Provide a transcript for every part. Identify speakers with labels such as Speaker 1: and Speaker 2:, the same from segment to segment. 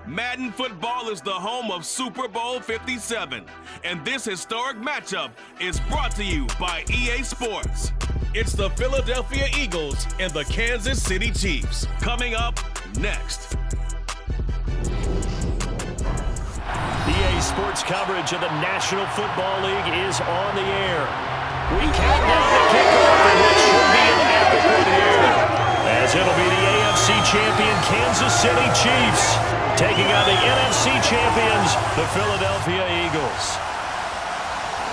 Speaker 1: Madden football is the home of Super Bowl 57, and this historic matchup is brought to you by EA Sports. It's the Philadelphia Eagles and the Kansas City Chiefs. Coming up next.
Speaker 2: EA Sports coverage of the National Football League is on the air. We count down the kickoff for what should be an epic one here, as it'll be the AFC champion Kansas City Chiefs taking on the NFC champions, the Philadelphia Eagles.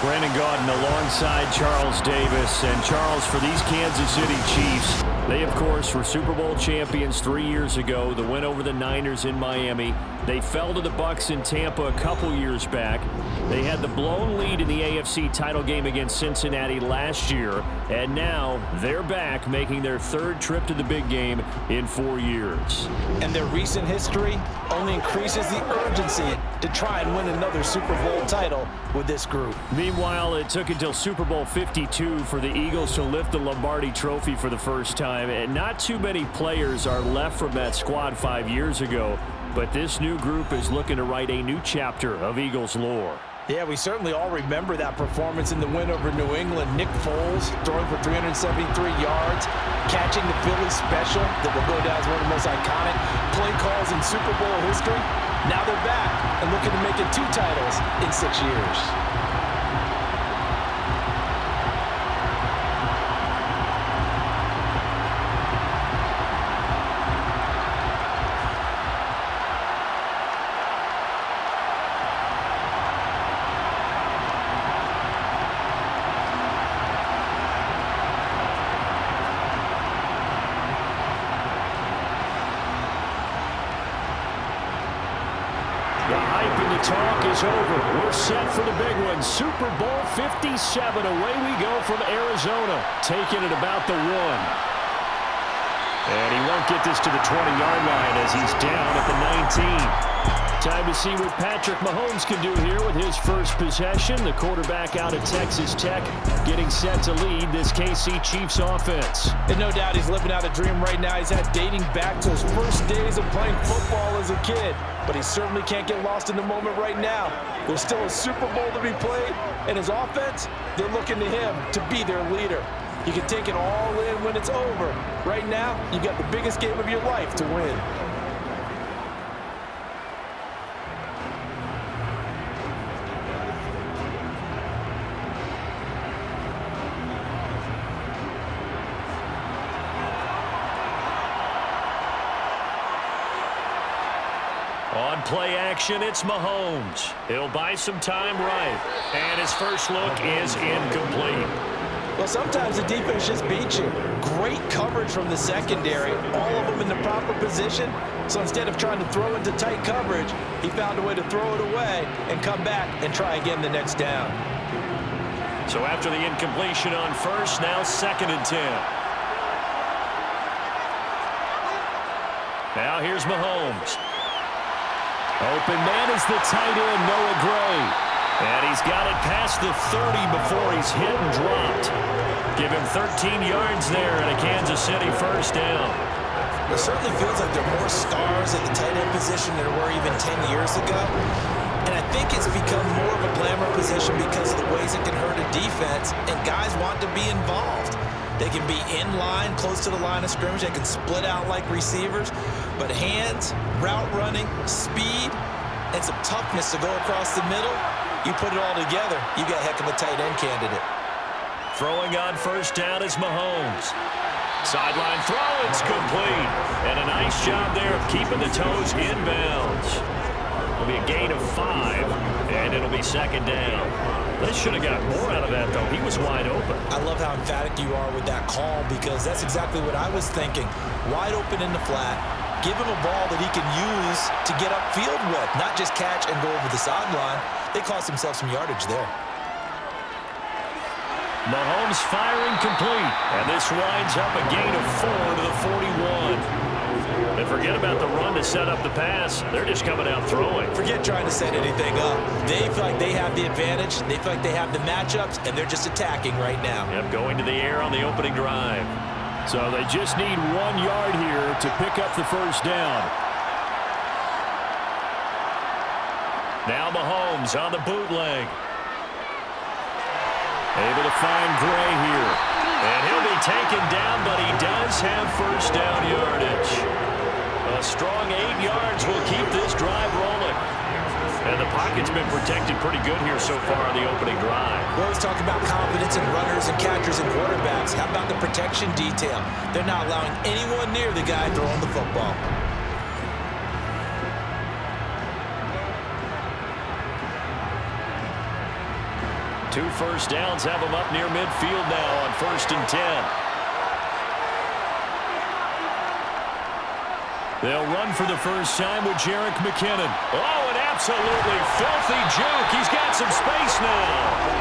Speaker 2: Brandon Gaudin alongside Charles Davis. And Charles, for these Kansas City Chiefs, they, of course, were Super Bowl champions 3 years ago. The win over the Niners in Miami. They fell to the Bucs in Tampa a couple years back. They had the blown lead in the AFC title game against Cincinnati last year. And now they're back, making their third trip to the big game in 4 years.
Speaker 3: And their recent history only increases the urgency to try and win another Super Bowl title with this group.
Speaker 2: Meanwhile, it took until Super Bowl 52 for the Eagles to lift the Lombardi Trophy for the first time. And not too many players are left from that squad 5 years ago. But this new group is looking to write a new chapter of Eagles lore.
Speaker 3: Yeah, we certainly all remember that performance in the win over New England. Nick Foles throwing for 373 yards, catching the Philly special that will go down as one of the most iconic play calls in Super Bowl history. Now they're back and looking to make it 2 titles in 6 years.
Speaker 2: Talk is over. We're set for the big one. Super Bowl 57. Away we go from Arizona. Taking it about the 1. And he won't get this to the 20-yard line as he's down at the 19. Time to see what Patrick Mahomes can do here with his first possession. The quarterback out of Texas Tech getting set to lead this KC Chiefs offense.
Speaker 3: And no doubt he's living out a dream right now. He's had dating back to his first days of playing football as a kid. But he certainly can't get lost in the moment right now. There's still a Super Bowl to be played, and his offense, they're looking to him to be their leader. You can take it all in when it's over. Right now, you've got the biggest game of your life to win.
Speaker 2: On play action, it's Mahomes. He'll buy some time right. And his first look is incomplete.
Speaker 3: Well, sometimes the defense just beats you. Great coverage from the secondary, all of them in the proper position. So instead of trying to throw into tight coverage, he found a way to throw it away and come back and try again the next down.
Speaker 2: So after the incompletion on first, now 2nd and 10. Now here's Mahomes. Open man is the tight end, Noah Gray. And he's got it past the 30 before he's hit and dropped. Give him 13 yards there and a Kansas City first down.
Speaker 3: It certainly feels like there are more stars at the tight end position than there were even 10 years ago. And I think it's become more of a glamour position because of the ways it can hurt a defense, and guys want to be involved. They can be in line, close to the line of scrimmage. They can split out like receivers. But hands, route running, speed, and some toughness to go across the middle, you put it all together, you got a heck of a tight end candidate.
Speaker 2: Throwing on first down is Mahomes. Sideline throw, it's complete. And a nice job there of keeping the toes in bounds. It'll be a gain of 5, and it'll be 2nd down. They should have got more out of that, though. He was wide open.
Speaker 3: I love how emphatic you are with that call because that's exactly what I was thinking. Wide open in the flat. Give him a ball that he can use to get upfield with, not just catch and go over the sideline. They cost themselves some yardage there.
Speaker 2: Mahomes firing complete, and this winds up a gain of 4 to the 41. And forget about the run to set up the pass. They're just coming out throwing.
Speaker 3: Forget trying to set anything up. They feel like they have the advantage. They feel like they have the matchups, and they're just attacking right now.
Speaker 2: Yep, going to the air on the opening drive. So they just need 1 yard here to pick up the first down. Now Mahomes on the bootleg. Able to find Gray here. And he'll be taken down, but he does have first down yardage. A strong 8 yards will keep this drive rolling. And the pocket's been protected pretty good here so far on the opening drive.
Speaker 3: We always talk about confidence in runners and catchers and quarterbacks. How about the protection detail? They're not allowing anyone near the guy throwing the football.
Speaker 2: Two first downs have them up near midfield now on 1st and 10. They'll run for the first time with Jerick McKinnon. Oh, an absolutely filthy juke. He's got some space now.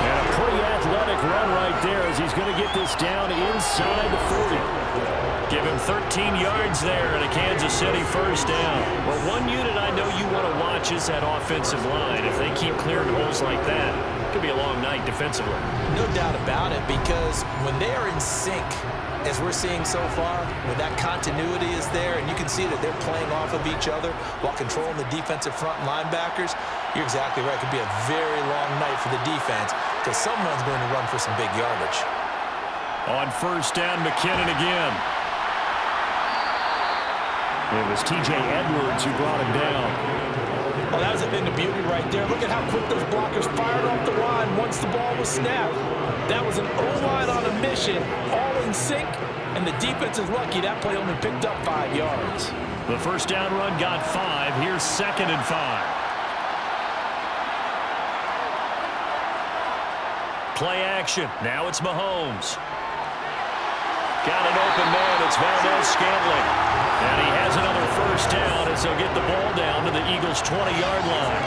Speaker 2: And a pretty athletic run right there as he's going to get this down inside the 40. Give him 13 yards there and a Kansas City first down. Well, one unit I know you want to watch is that offensive line. If they keep clearing holes like that, it could be a long night defensively.
Speaker 3: No doubt about it, because when they are in sync, as we're seeing so far, when that continuity is there and you can see that they're playing off of each other while controlling the defensive front linebackers, you're exactly right. It could be a very long night for the defense because someone's going to run for some big yardage.
Speaker 2: On first down, McKinnon again. It was T.J. Edwards who brought him down.
Speaker 3: Well, that was a thing of beauty right there. Look at how quick those blockers fired off the line once the ball was snapped. That was an O-line on a mission, all in sync, and the defense is lucky that play only picked up 5 yards.
Speaker 2: The first down run got 5. Here's 2nd and 5. Play action. Now it's Mahomes. Got an open man. It's Valdez-Scantling. And he has another first down as they'll get the ball down to the Eagles' 20-yard line.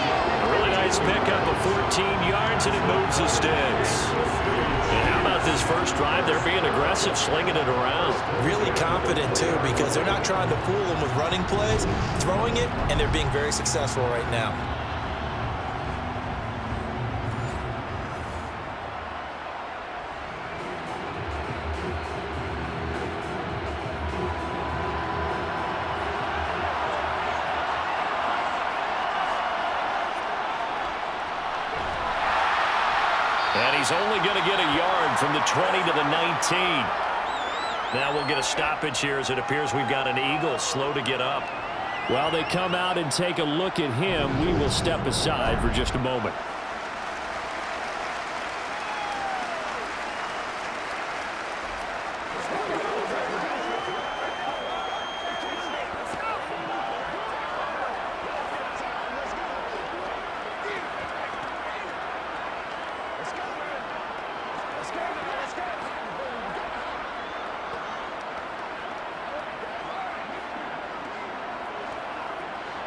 Speaker 2: A really nice pickup of 14 yards, and it moves the sticks. And how about this first drive? They're being aggressive, slinging it around.
Speaker 3: Really confident, too, because they're not trying to fool them with running plays, throwing it, and they're being very successful right now.
Speaker 2: And he's only going to get a yard from the 20 to the 19. Now we'll get a stoppage here as it appears we've got an Eagle slow to get up. While they come out and take a look at him, we will step aside for just a moment.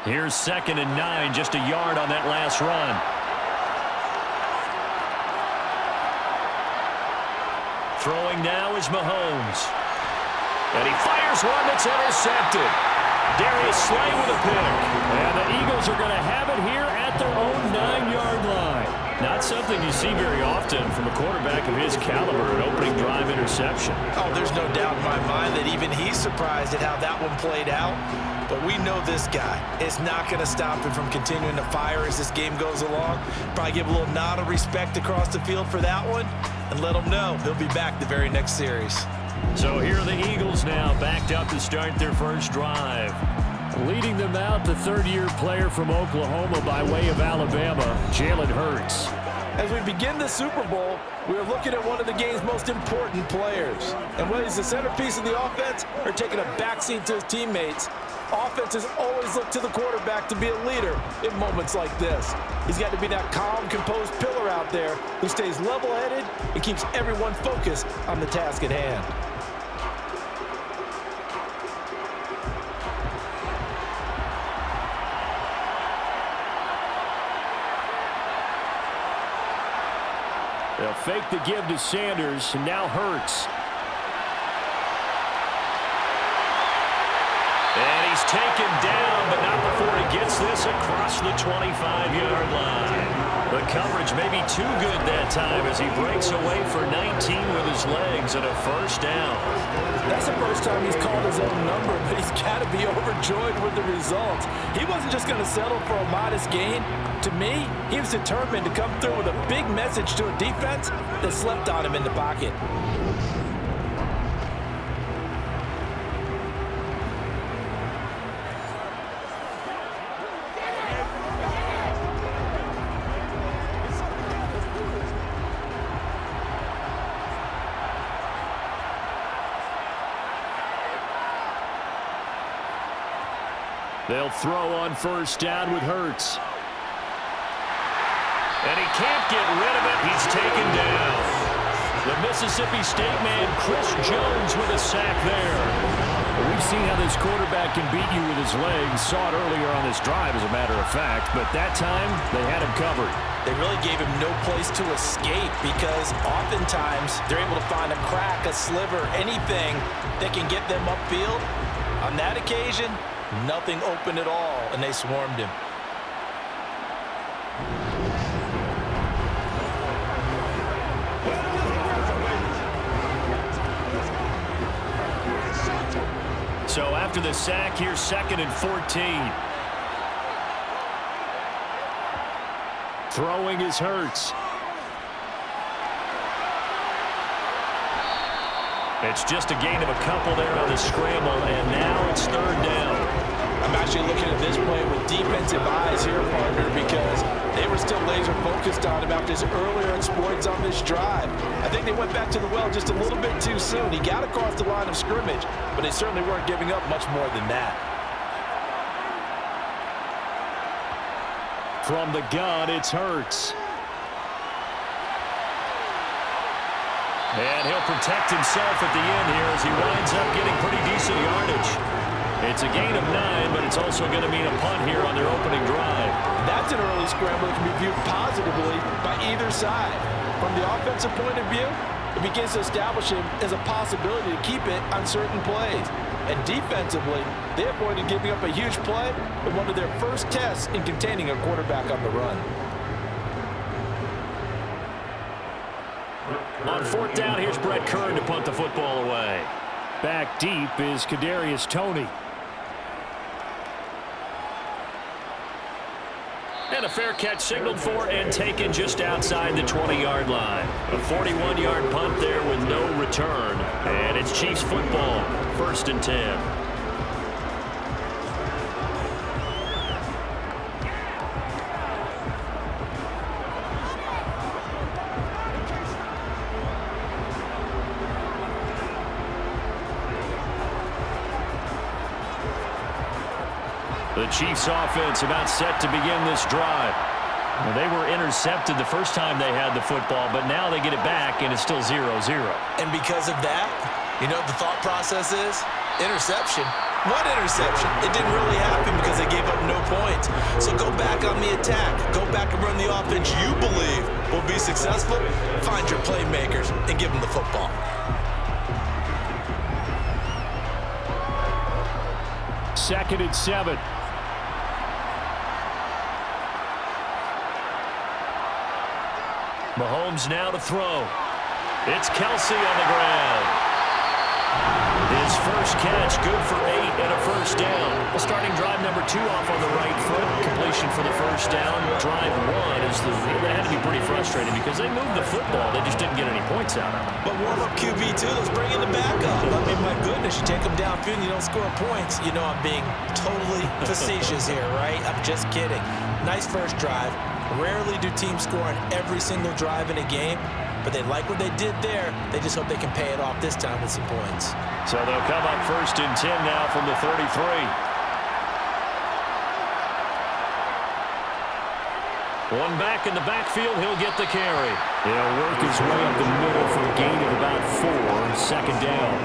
Speaker 2: Here's 2nd and 9, just a yard on that last run. Throwing now is Mahomes. And he fires one that's intercepted. Darius Slay with a pick. And the Eagles are going to have it here at their own 9-yard line. Not something you see very often from a quarterback of his caliber, an opening drive interception.
Speaker 3: Oh, there's no doubt in my mind that even he's surprised at how that one played out. But we know this guy is not going to stop him from continuing to fire as this game goes along. Probably give a little nod of respect across the field for that one and let him know he'll be back the very next series.
Speaker 2: So here are the Eagles now backed up to start their first drive. Leading them out, the third-year player from Oklahoma by way of Alabama, Jalen Hurts.
Speaker 3: As we begin the Super Bowl, we are looking at one of the game's most important players. And whether he's the centerpiece of the offense or taking a backseat to his teammates, offenses always look to the quarterback to be a leader in moments like this. He's got to be that calm, composed pillar out there who stays level-headed and keeps everyone focused on the task at hand.
Speaker 2: They'll fake the give to Sanders, and now Hurts. And he's taken down, but not before he gets this across the 25-yard line. The coverage may be too good that time as he breaks away for 19 with his legs and a first down.
Speaker 3: That's the first time time he's called his own number, but he's got to be overjoyed with the results. He wasn't just going to settle for a modest gain. To me, he was determined to come through with a big message to a defense that slept on him in the pocket.
Speaker 2: They'll throw on first down with Hurts. And he can't get rid of it. He's taken down. The Mississippi State man, Chris Jones, with a sack there. We've seen how this quarterback can beat you with his legs. Saw it earlier on this drive, as a matter of fact. But that time, they had him covered.
Speaker 3: They really gave him no place to escape because oftentimes they're able to find a crack, a sliver, anything that can get them upfield. On that occasion, nothing open at all, and they swarmed him.
Speaker 2: So after the sack, here's 2nd and 14. Throwing is Hurts. It's just a gain of a couple there on the scramble, and now it's 3rd down. I'm actually looking at this play with defensive eyes here, partner, because they were still laser focused on him after his earlier exploits on this drive. I think they went back to the well just a little bit too soon. He got across the line of scrimmage, but they certainly weren't giving up much more than that. From the gun, it's Hurts. And he'll protect himself at the end here as he winds up getting pretty decent yardage. It's a gain of 9, but it's also going to mean a punt here on their opening drive. That's an early scramble that can be viewed positively by either side. From the offensive point of view, it begins to establish him as a possibility to keep it on certain plays. And defensively, they avoided giving up a huge play in one of their first tests in containing a quarterback on the run. On 4th down, here's Brett Kern to punt the football away. Back deep is Kadarius Toney. And a fair catch signaled for and taken just outside the 20-yard line. A 41-yard punt there with no return. And it's Chiefs football, 1st and 10. The Chiefs offense about set to begin this drive. Well, they were intercepted the first time they had the football, but now they get it back, and it's still 0-0. And because of that, you know what the thought process is? Interception. What interception? It didn't really happen because they gave up no points. So go back on the attack. Go back and run the offense you believe will be successful. Find your playmakers and give them the football. 2nd and 7. Mahomes now to throw. It's Kelsey on the ground. His first catch, good for 8 and a first down. Starting drive number 2 off on the right foot. Completion for the first down. Drive 1 is they had to be pretty frustrated because they moved the football. They just didn't get any points out of it. But warm-up QB2, let's bring in the backup. I mean, my goodness, you take them downfield and you don't score points. You know I'm being totally facetious here, right? I'm just kidding. Nice first drive. Rarely do teams score on every single drive in a game, but they like what they did there. They just hope they can pay it off this time with some points. So they'll come up 1st and 10 now from the 33. One back in the backfield, he'll get the carry. He'll work his way up the middle for a gain of about 4, 2nd down.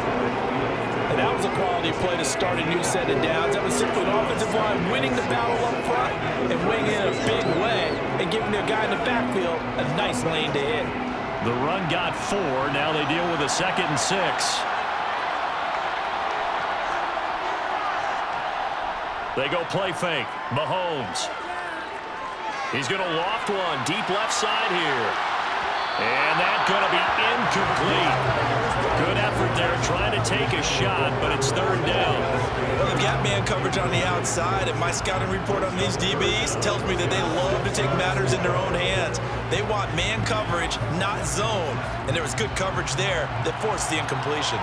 Speaker 2: And that was a quality play to start a new set of downs. That was simply an offensive line winning the battle up front and winning in a big way and giving their guy in the backfield a nice lane to hit. The run got 4. Now they deal with a 2nd and 6. They go play fake. Mahomes. He's going to loft one deep left side here. And that's going to be incomplete. Good effort there trying to take a shot, but it's third down.
Speaker 3: Well, you've got man coverage on the outside, and my scouting report on these DBs tells me that they love to take matters in their own hands. They want man coverage, not zone. And there was good coverage there that forced the incompletion.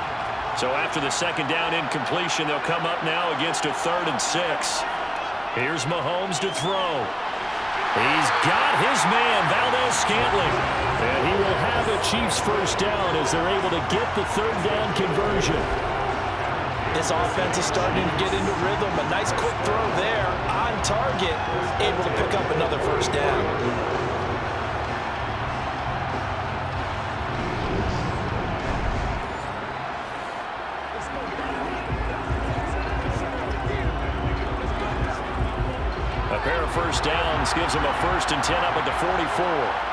Speaker 2: So after the second down incompletion, they'll come up now against a 3rd and 6. Here's Mahomes to throw. He's got his man, Valdez-Scantling. And he will have a Chiefs first down as they're able to get the 3rd down conversion.
Speaker 3: This offense is starting to get into rhythm. A nice quick throw there on target, able to pick up another first down.
Speaker 2: A pair of first downs gives him a 1st and 10 up at the 44.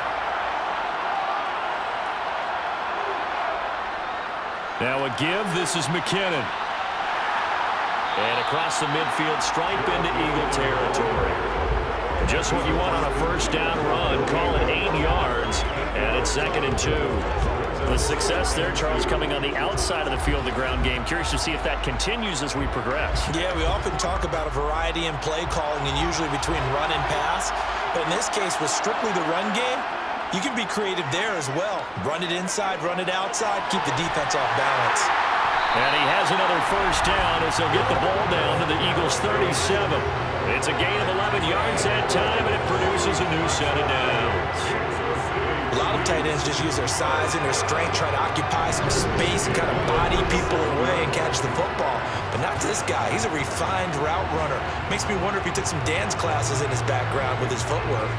Speaker 2: Now a give. This is McKinnon. And across the midfield, stripe into Eagle territory. Just what you want on a first down run. Call it 8 yards. And it's 2nd and 2. The success there, Charles, coming on the outside of the field, the ground game. Curious to see if that continues as we progress.
Speaker 3: Yeah, we often talk about a variety in play calling and usually between run and pass. But in this case, with strictly the run game, you can be creative there as well. Run it inside, run it outside, keep the defense off balance.
Speaker 2: And he has another first down as they'll get the ball down to the Eagles' 37. It's a gain of 11 yards that time, and it produces a new set of downs.
Speaker 3: A lot of tight ends just use their size and their strength, try to occupy some space and kind of body people away and catch the football. But not this guy. He's a refined route runner. Makes me wonder if he took some dance classes in his background with his footwork.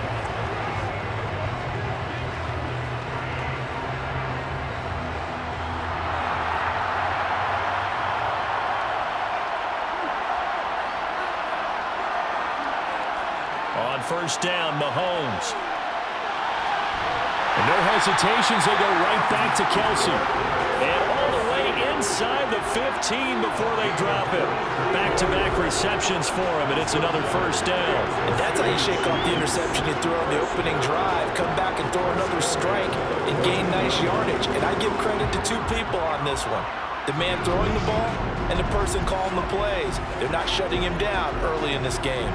Speaker 2: On first down, Mahomes. And no hesitations, they go right back to Kelsey. And all the way inside the 15 before they drop it. Back-to-back receptions for him, and it's another first down.
Speaker 3: And that's how you shake off the interception you threw on the opening drive. Come back and throw another strike and gain nice yardage. And I give credit to 2 people on this one. The man throwing the ball and the person calling the plays. They're not shutting him down early in this game.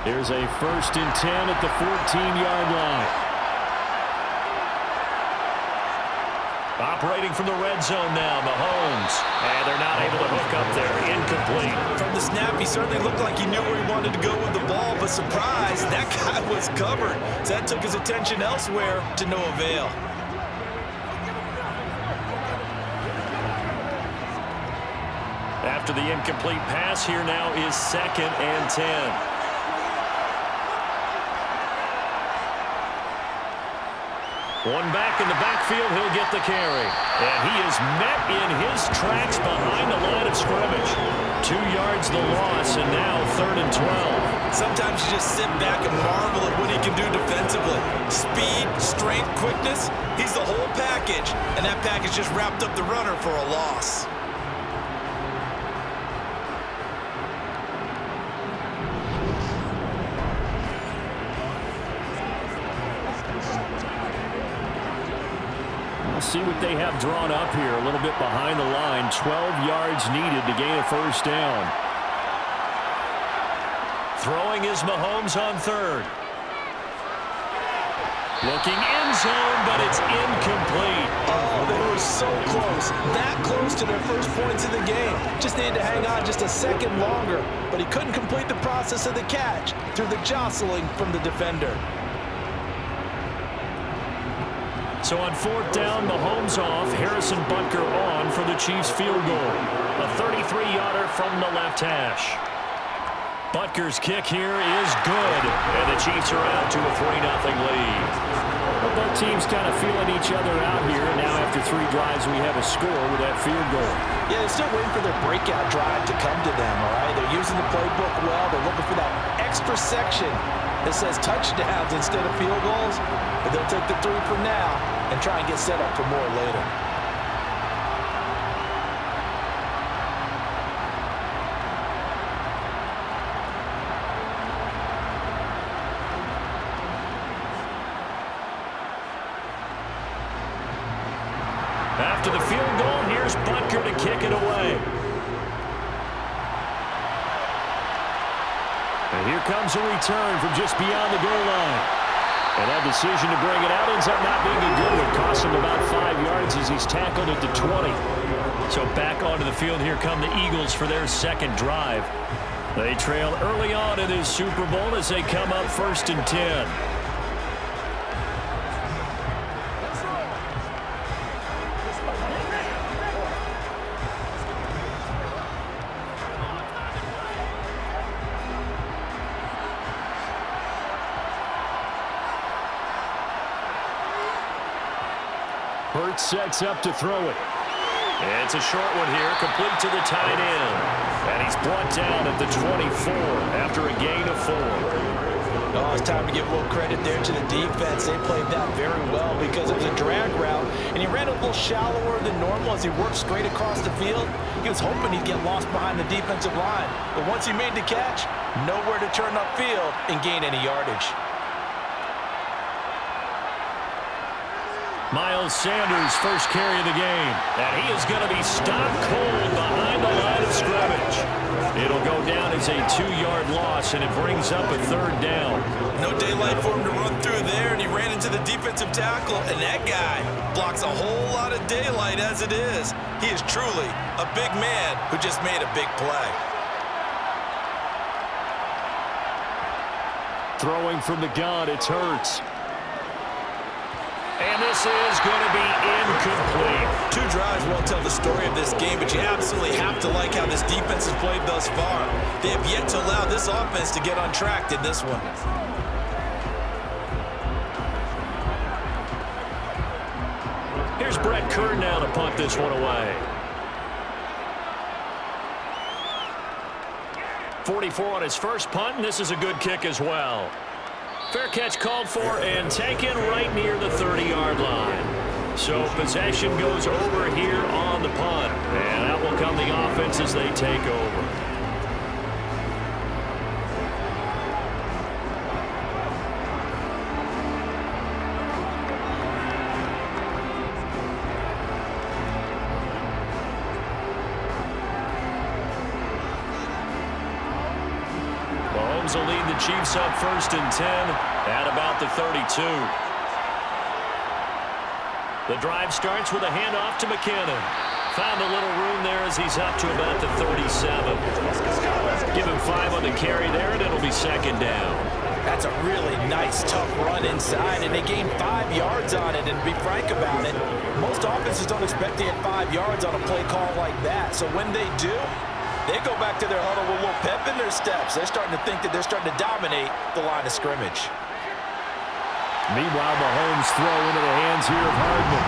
Speaker 2: Here's a 1st and 10 at the 14-yard line. Operating from the red zone now, Mahomes. And they're not able to hook up there. Incomplete.
Speaker 3: From the snap, he certainly looked like he knew where he wanted to go with the ball, but surprise, that guy was covered. So that took his attention elsewhere to no avail.
Speaker 2: After the incomplete pass, here now is 2nd and 10. One back in the backfield, he'll get the carry. And he is met in his tracks behind the line of scrimmage. 2 yards the loss, and now 3rd and 12.
Speaker 3: Sometimes you just sit back and marvel at what he can do defensively. Speed, strength, quickness, he's the whole package. And that package just wrapped up the runner for a loss.
Speaker 2: See what they have drawn up here. A little bit behind the line. 12 yards needed to gain a first down. Throwing is Mahomes on 3rd. Looking end zone, but it's incomplete.
Speaker 3: Oh, they were so close. That close to their first points of the game. Just needed to hang on just a second longer. But he couldn't complete the process of the catch through the jostling from the defender.
Speaker 2: So on 4th down, Mahomes off, Harrison Butker on for the Chiefs field goal. A 33-yarder from the left hash. Butker's kick here is good, and the Chiefs are out to a 3-0 lead. Well, both teams kind of feeling each other out here, and now after 3 drives, we have a score with that field goal.
Speaker 3: Yeah, they're still waiting for their breakout drive to come to them, all right? They're using the playbook well. They're looking for that extra section that says touchdowns instead of field goals, but they'll take the 3 for now and try and get set up for more later.
Speaker 2: After the field goal, here's Butker to kick it away. And here comes a return from just beyond the goal line. And that decision to bring it out ends up not being a good one. Cost him about 5 yards as he's tackled at the 20. So back onto the field, here come the Eagles for their second drive. They trail early on in this Super Bowl as they come up 1st and 10. Hurts sets up to throw it. It's a short one here, complete to the tight end. And he's brought down at the 24 after a gain of 4.
Speaker 3: Oh, it's time to give a little credit there to the defense. They played that very well because it was a drag route, and he ran a little shallower than normal as he worked straight across the field. He was hoping he'd get lost behind the defensive line, but once he made the catch, nowhere to turn upfield and gain any yardage.
Speaker 2: Miles Sanders' first carry of the game. And he is going to be stopped cold behind the line of scrimmage. It'll go down as a 2-yard loss, and it brings up a 3rd down.
Speaker 3: No daylight for him to run through there, and he ran into the defensive tackle, and that guy blocks a whole lot of daylight as it is. He is truly a big man who just made a big play.
Speaker 2: Throwing from the gun, it's Hurts. And this is going to be incomplete.
Speaker 3: 2 drives won't tell the story of this game, but you absolutely have to like how this defense has played thus far. They have yet to allow this offense to get on track in this one.
Speaker 2: Here's Brett Kern now to punt this one away. 44 on his first punt, and this is a good kick as well. Fair catch called for and taken right near the 30-yard line. So possession goes over here on the punt. And out will come the offense as they take over. Mahomes will lead the Chiefs up 1st and 10 at about the 32. The drive starts with a handoff to McKinnon. Found a little room there as he's up to about the 37. Give him 5 on the carry there, and it'll be 2nd down.
Speaker 3: That's a really nice, tough run inside, and they gained 5 yards on it. And to be frank about it, most offenses don't expect to get 5 yards on a play call like that. So when they do, they go back to their huddle with a little pep in their steps. They're starting to think that they're starting to dominate the line of scrimmage.
Speaker 2: Meanwhile, Mahomes throw into the hands here of Hardman.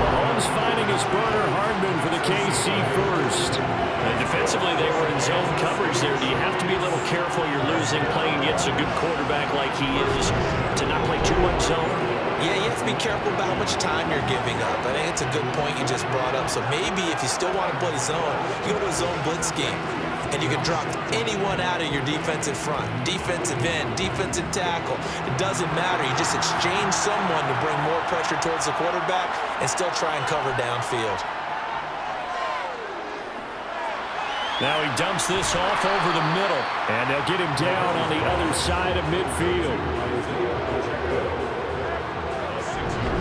Speaker 2: Mahomes finding his burner, Hardman for the KC first. And defensively, they were in zone coverage there. Do you have to be a little careful you're losing playing against a good quarterback like he is to not play too much zone?
Speaker 3: Yeah, you have to be careful about how much time you're giving up. I think it's a good point you just brought up. So maybe if you still want to play zone, you go to a zone blitz scheme. And you can drop anyone out of your defensive front, defensive end, defensive tackle. It doesn't matter. You just exchange someone to bring more pressure towards the quarterback and still try and cover downfield.
Speaker 2: Now he dumps this off over the middle, and they'll get him down on the other side of midfield.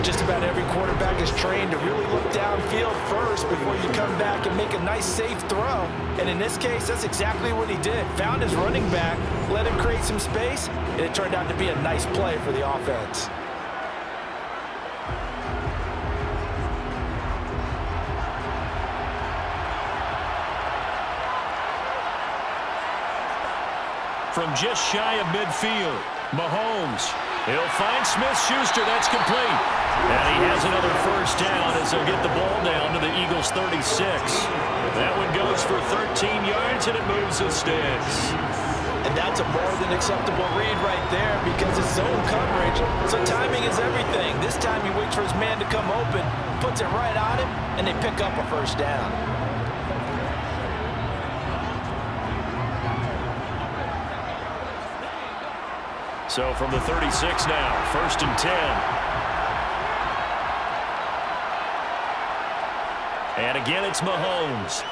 Speaker 3: Just about every quarterback is trained to really look downfield first before you come back and make a nice, safe throw. And in this case, that's exactly what he did. Found his running back, let him create some space, and it turned out to be a nice play for the offense.
Speaker 2: From just shy of midfield, Mahomes. He'll find Smith-Schuster. That's complete. And he has another first down as they'll get the ball down to the Eagles' 36. That one goes for 13 yards, and it moves the sticks.
Speaker 3: And that's a more than acceptable read right there because it's zone coverage, so timing is everything. This time he waits for his man to come open, puts it right on him, and they pick up a first down.
Speaker 2: So from the 36 now, 1st and 10. And again, it's Mahomes.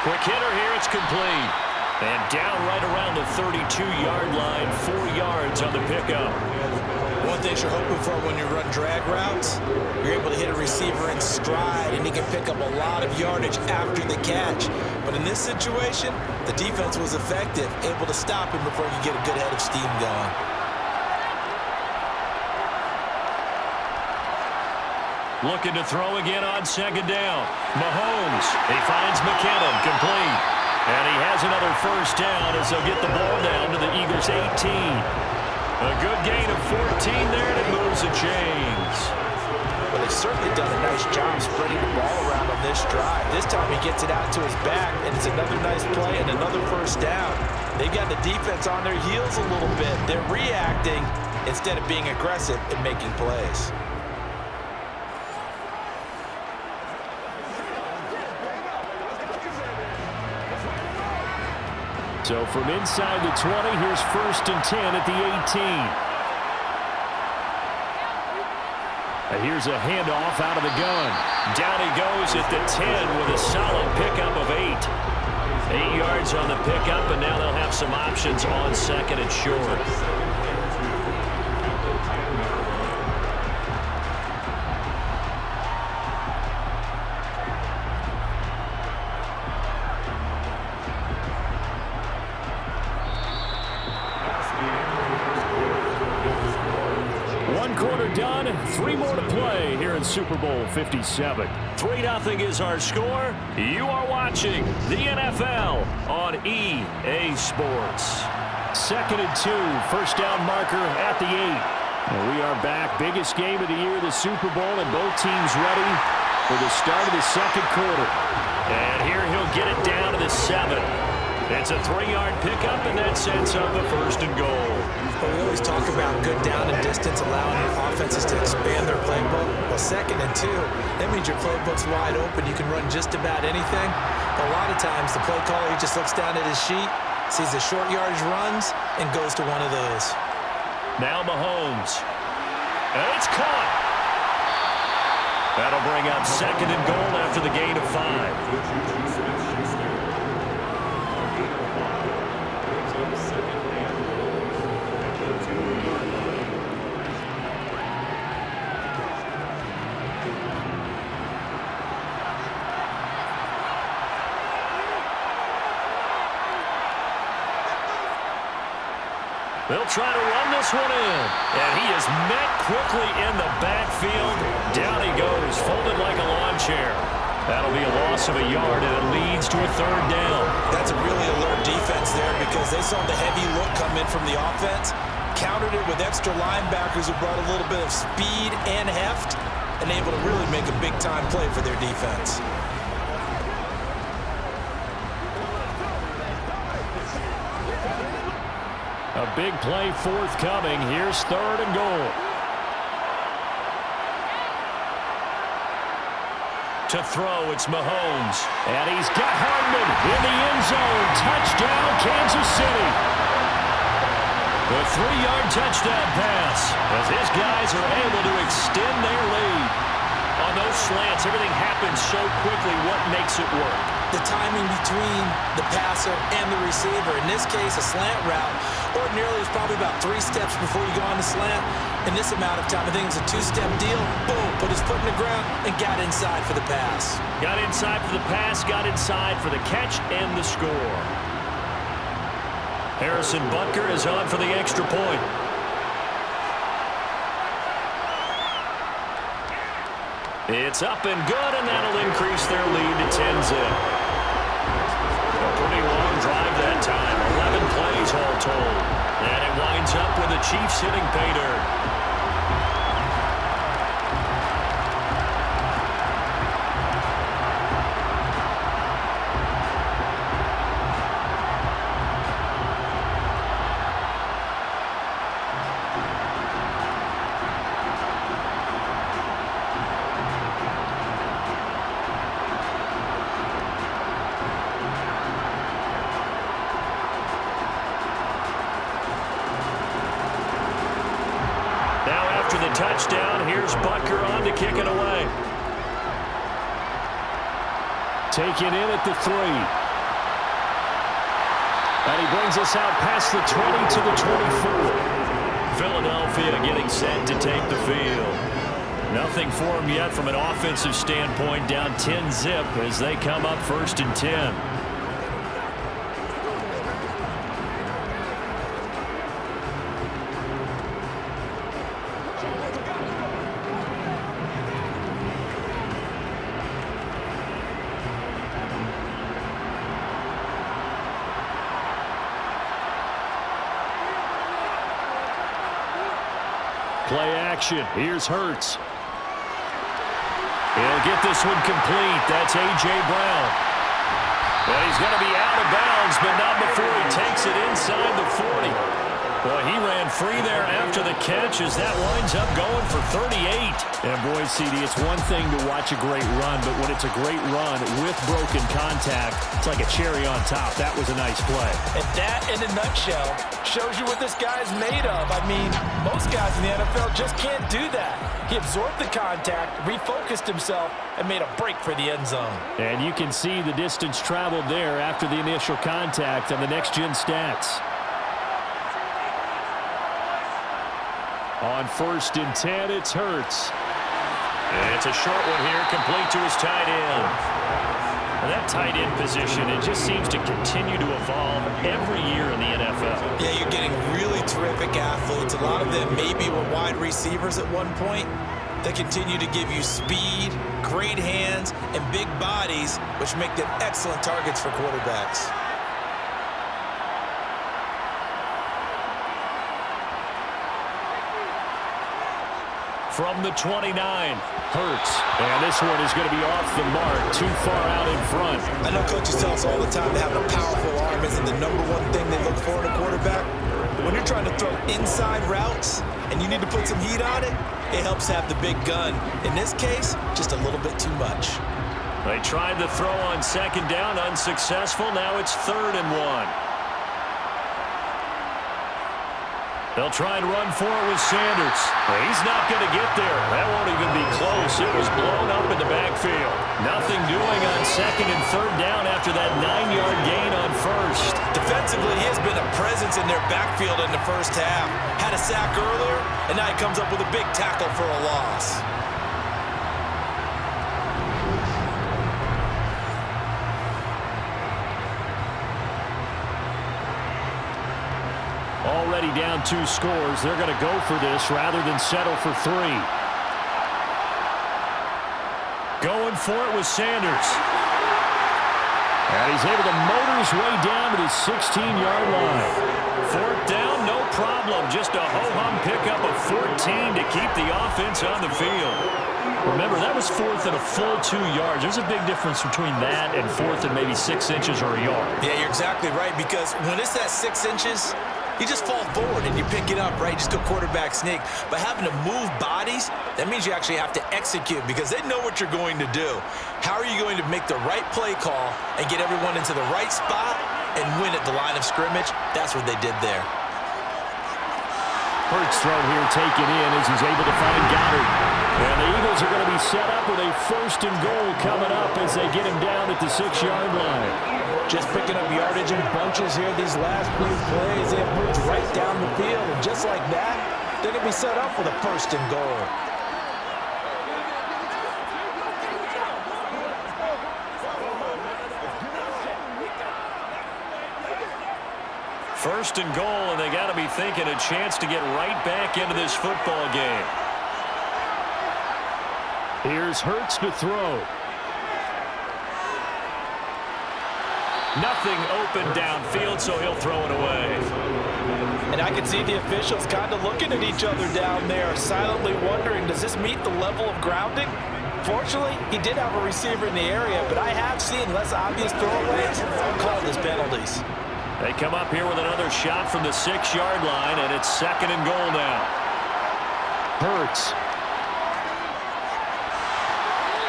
Speaker 2: Quick hitter here, it's complete. And down right around the 32-yard line, 4 yards on the pickup.
Speaker 3: One thing you're hoping for when you run drag routes, you're able to hit a receiver in stride, and he can pick up a lot of yardage after the catch. But in this situation, the defense was effective, able to stop him before he could get a good head of steam going.
Speaker 2: Looking to throw again on second down. Mahomes, he finds McKinnon, complete. And he has another first down as they'll get the ball down to the Eagles' 18. A good gain of 14 there, and it moves the chains.
Speaker 3: Well, they've certainly done a nice job spreading the ball around on this drive. This time he gets it out to his back, and it's another nice play and another first down. They've got the defense on their heels a little bit. They're reacting instead of being aggressive and making plays.
Speaker 2: So from inside the 20, here's 1st and 10 at the 18. And here's a handoff out of the gun. Down he goes at the 10 with a solid pickup of 8. 8 yards on the pickup, and now they'll have some options on second and short. Done. 3 more to play here in Super Bowl 57. 3-0 is our score. You are watching the NFL on EA Sports. 2nd and 2. First down marker at the 8. And we are back. Biggest game of the year, the Super Bowl, and both teams ready for the start of the second quarter. And here he'll get it down to the 7. It's a 3-yard pickup, and that sets up a 1st and goal.
Speaker 3: But we always talk about good down and distance, allowing your offenses to expand their playbook. Well, 2nd and 2, that means your playbook's wide open. You can run just about anything. But a lot of times, the play caller, he just looks down at his sheet, sees the short yardage runs, and goes to one of those.
Speaker 2: Now Mahomes. And it's caught. That'll bring up 2nd and goal after the gain of 5. They'll try to run this one in. And he is met quickly in the backfield. Down he goes, folded like a lawn chair. That'll be a loss of a yard, and it leads to a 3rd down.
Speaker 3: That's a really alert defense there because they saw the heavy look come in from the offense, countered it with extra linebackers who brought a little bit of speed and heft, and able to really make a big-time play for their defense.
Speaker 2: A big play forthcoming. Here's 3rd and goal. To throw, it's Mahomes. And he's got Hardman in the end zone. Touchdown, Kansas City. The 3-yard touchdown pass as his guys are able to extend their lead. On those slants, everything happens so quickly. What makes it work?
Speaker 3: The timing between the passer and the receiver. In this case, a slant route. Ordinarily, it's probably about 3 steps before you go on the slant. In this amount of time, I think it's a 2-step deal. Boom, put his foot in the ground and got inside for the pass.
Speaker 2: Got inside for the pass, got inside for the catch and the score. Harrison Butker is on for the extra point. It's up and good, and that'll increase their lead to 10-zip. A pretty long drive that time. 11 plays all told. And it winds up with the Chiefs hitting pay dirt. Touchdown. Here's Butker on to kick it away. taken in at the 3. And he brings us out past the 20 to the 24. Philadelphia getting set to take the field. Nothing for them yet from an offensive standpoint, down 10-zip as they come up 1st and 10. Play action. Here's Hurts. He'll get this one complete. That's A.J. Brown. And he's going to be out of bounds, but not before he takes it inside the 40. Boy, he ran free there after the catch as that winds up going for 38.
Speaker 4: And boy, CD, it's one thing to watch a great run, but when it's a great run with broken contact, it's like a cherry on top. That was a nice play.
Speaker 3: And that, in a nutshell, shows you what this guy's made of. I mean, most guys in the NFL just can't do that. He absorbed the contact, refocused himself, and made a break for the end zone.
Speaker 4: And you can see the distance traveled there after the initial contact on the next-gen stats.
Speaker 2: On 1st and 10, it's Hurts. And it's a short one here, complete to his tight end. And that tight end position, it just seems to continue to evolve every year in the NFL.
Speaker 3: Yeah, you're getting really terrific athletes. A lot of them maybe were wide receivers at one point. They continue to give you speed, great hands, and big bodies, which make them excellent targets for quarterbacks.
Speaker 2: From the 29, Hurts. And this one is going to be off the mark, too far out in front.
Speaker 3: I know coaches tell us all the time that having a powerful arm isn't the #1 thing they look for in a quarterback. When you're trying to throw inside routes and you need to put some heat on it, it helps have the big gun. In this case, just a little bit too much.
Speaker 2: They tried the throw on 2nd down, unsuccessful. Now it's 3rd and 1. They'll try and run for it with Sanders. He's not going to get there. That won't even be close. It was blown up in the backfield. Nothing doing on 2nd and 3rd down after that 9-yard gain on 1st.
Speaker 3: Defensively, he has been a presence in their backfield in the first half. Had a sack earlier, and now he comes up with a big tackle for a loss.
Speaker 2: Already down 2 scores. They're going to go for this rather than settle for 3. Going for it with Sanders. And he's able to motor his way down to the 16-yard line. 4th down, no problem. Just a ho-hum pickup of 14 to keep the offense on the field. Remember, that was 4th and a full 2 yards. There's a big difference between that and 4th and maybe 6 inches or a yard.
Speaker 3: Yeah, you're exactly right, because when it's that 6 inches, you just fall forward and you pick it up, right? Just go quarterback sneak. But having to move bodies, that means you actually have to execute because they know what you're going to do. How are you going to make the right play call and get everyone into the right spot and win at the line of scrimmage? That's what they did there.
Speaker 2: Hurts throw here taken in as he's able to find Goddard. And the Eagles are going to be set up with a 1st and goal coming up as they get him down at the 6-yard line.
Speaker 3: Just picking up yardage in bunches here these last few plays. They have moved right down the field. And just like that, they're going to be set up with a 1st and goal.
Speaker 2: First and goal, and they got to be thinking a chance to get right back into this football game. Here's Hurts to throw. Nothing open downfield, so he'll throw it away.
Speaker 3: And I can see the officials kind of looking at each other down there, silently wondering, does this meet the level of grounding? Fortunately, he did have a receiver in the area, but I have seen less obvious throwaways called as penalties.
Speaker 2: They come up here with another shot from the 6-yard line, and it's 2nd and goal now. Hurts.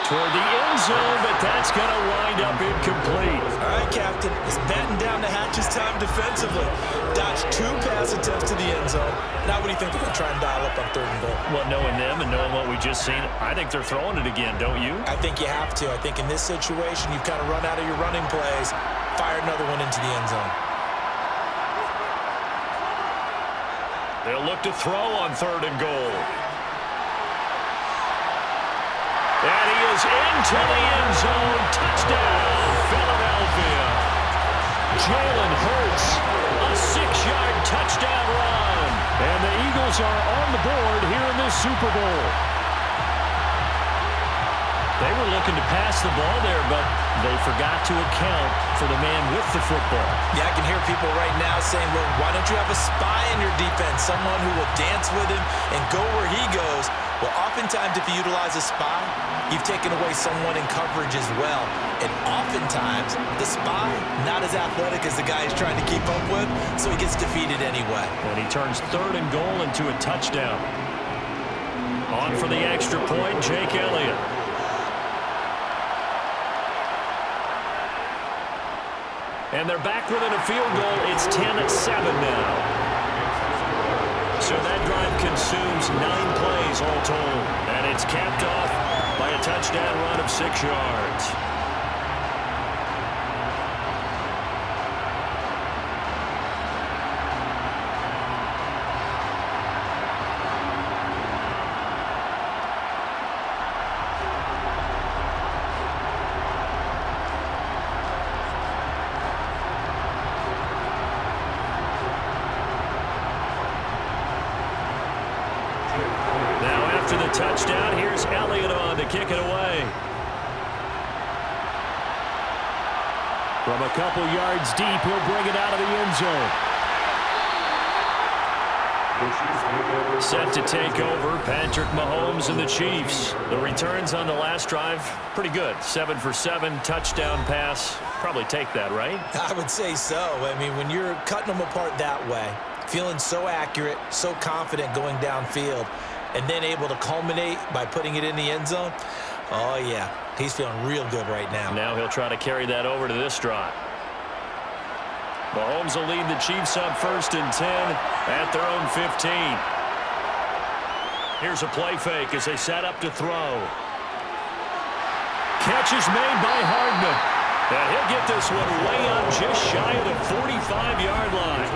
Speaker 2: Toward the end zone, but that's going to wind up incomplete.
Speaker 3: All right, captain is batting down the hatches time defensively. Dodged 2 pass attempts to the end zone. Now what do you think they're going to try and dial up on 3rd and goal?
Speaker 2: Well, knowing them and knowing what we just seen, I think they're throwing it again, don't you?
Speaker 3: I think you have to. I think in this situation, you've kind of run out of your running plays. Fire another one into the end zone.
Speaker 2: They'll look to throw on 3rd and goal. And he is into the end zone. Touchdown, Philadelphia. Jalen Hurts, a 6-yard touchdown run. And the Eagles are on the board here in this Super Bowl. They were looking to pass the ball there, but they forgot to account for the man with the football.
Speaker 3: Yeah, I can hear people right now saying, well, why don't you have a spy in your defense, someone who will dance with him and go where he goes? Well, oftentimes if you utilize a spy, you've taken away someone in coverage as well. And oftentimes, the spy, not as athletic as the guy he's trying to keep up with, so he gets defeated anyway.
Speaker 2: And he turns 3rd and goal into a touchdown. On for the extra point, Jake Elliott. And they're back within a field goal. It's 10-7 now. So that drive consumes 9 plays all told. And it's capped off by a touchdown run of 6 yards. Touchdown. Here's Elliott on to kick it away. From a couple yards deep, he'll bring it out of the end zone. Set to take over, Patrick Mahomes and the Chiefs. The returns on the last drive, pretty good. 7 for 7, touchdown pass. Probably take that, right?
Speaker 3: I would say so. I mean, when you're cutting them apart that way, feeling so accurate, so confident going downfield, and then able to culminate by putting it in the end zone, oh, yeah, he's feeling real good right now.
Speaker 2: Now he'll try to carry that over to this drive. Mahomes will lead the Chiefs up 1st and 10 at their own 15. Here's a play fake as they set up to throw. Catch is made by Hardman. And he'll get this one way up just shy of the 45-yard line.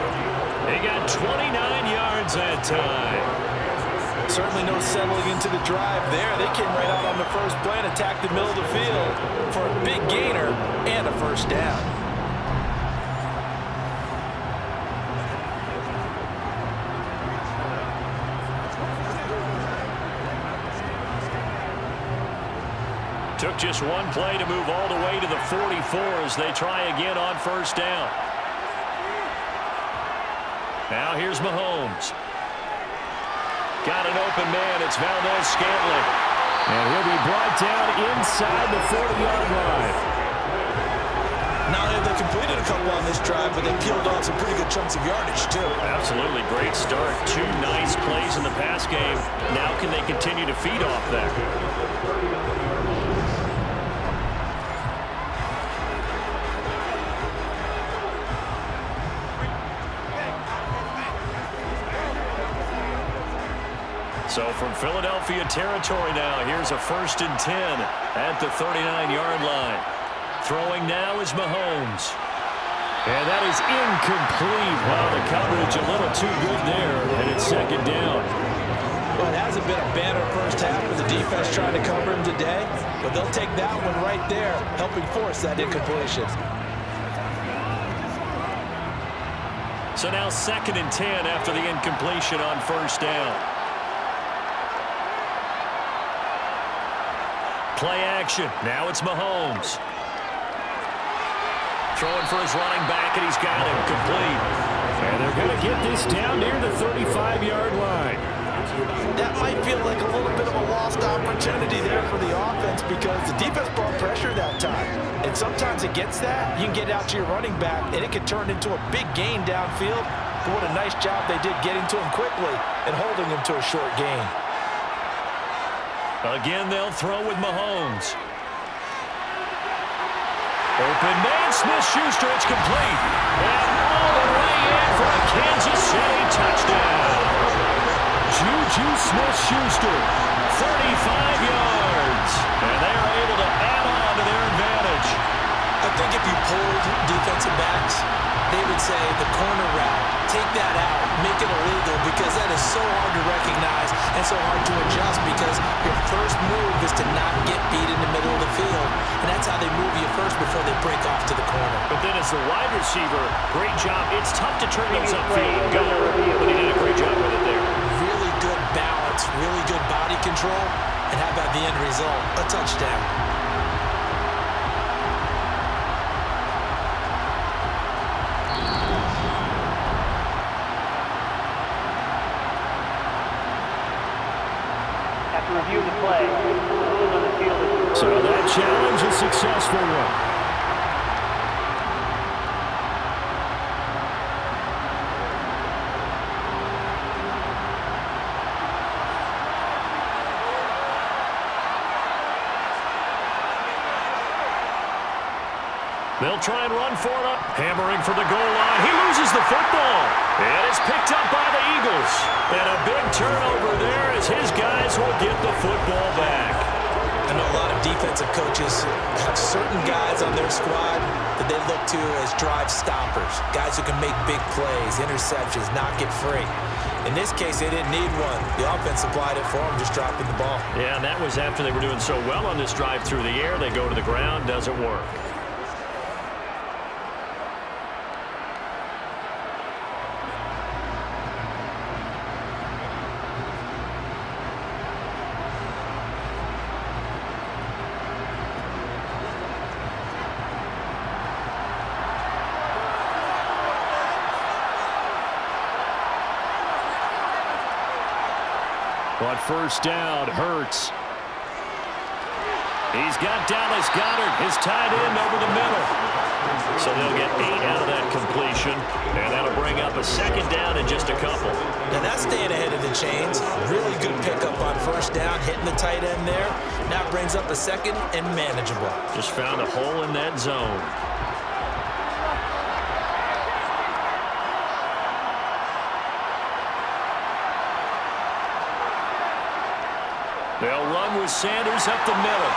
Speaker 2: He got 29 yards that time.
Speaker 3: Certainly no settling into the drive there. They came right out on the first play and attacked the middle of the field for a big gainer and a 1st down.
Speaker 2: Took just one play to move all the way to the 44 as they try again on 1st down. Now here's Mahomes. Got an open man. It's Valdez-Scantling. And he'll be brought down inside the 40-yard line.
Speaker 3: Not only have they completed a couple on this drive, but they peeled off some pretty good chunks of yardage, too.
Speaker 2: Absolutely. Great start. 2 nice plays in the pass game. Now can they continue to feed off that? So from Philadelphia territory now, here's a 1st and 10 at the 39-yard line. Throwing now is Mahomes. And that is incomplete. Wow, the coverage a little too good there, and it's 2nd down.
Speaker 3: Well, it hasn't been a banner first half for the defense trying to cover him today, but they'll take that one right there, helping force that incompletion.
Speaker 2: So now 2nd and 10 after the incompletion on 1st down. Play action. Now it's Mahomes. Throwing for his running back, and he's got him complete. And they're going to get this down near the 35-yard line.
Speaker 3: That might feel like a little bit of a lost opportunity there for the offense because the defense brought pressure that time. And sometimes against that, you can get out to your running back, and it can turn into a big gain downfield. But what a nice job they did getting to him quickly and holding him to a short gain.
Speaker 2: Again, they'll throw with Mahomes. Open man, Smith-Schuster, it's complete. And all the way in for a Kansas City touchdown. Juju Smith-Schuster, 35 yards. And they are able to add on to their advantage.
Speaker 3: I think if you pulled defensive backs, they would say the corner route, take that out, make it illegal, because that is so hard to recognize and so hard to adjust, because your first move is to not get beat in the middle of the field, and that's how they move you first before they break off to the corner.
Speaker 2: But then as the wide receiver, great job. It's tough to turn those upfield and go, but he did a great job with it there.
Speaker 3: Really good balance, really good body control, and how about the end result? A touchdown.
Speaker 5: Review the play. On the field.
Speaker 2: So that challenge is a successful one. They'll try and run for it up. Hammering for the goal line. He loses the football. And it's picked up by the Eagles. And a big turnover there as his guys will get the football back.
Speaker 3: I know a lot of defensive coaches have certain guys on their squad that they look to as drive stoppers. Guys who can make big plays, interceptions, knock it free. In this case, they didn't need one. The offense supplied it for them, just dropping the ball.
Speaker 2: Yeah, and that was after they were doing so well on this drive through the air. They go to the ground, doesn't work. On first down, Hurts. He's got Dallas Goedert, his tight end, over the middle. So they'll get 8 out of that completion, and that'll bring up a second down in just a couple.
Speaker 3: Now that's staying ahead of the chains. Really good pickup on first down, hitting the tight end there. Now brings up a second and manageable.
Speaker 2: Just found a hole in that zone. They'll run with Sanders up the middle.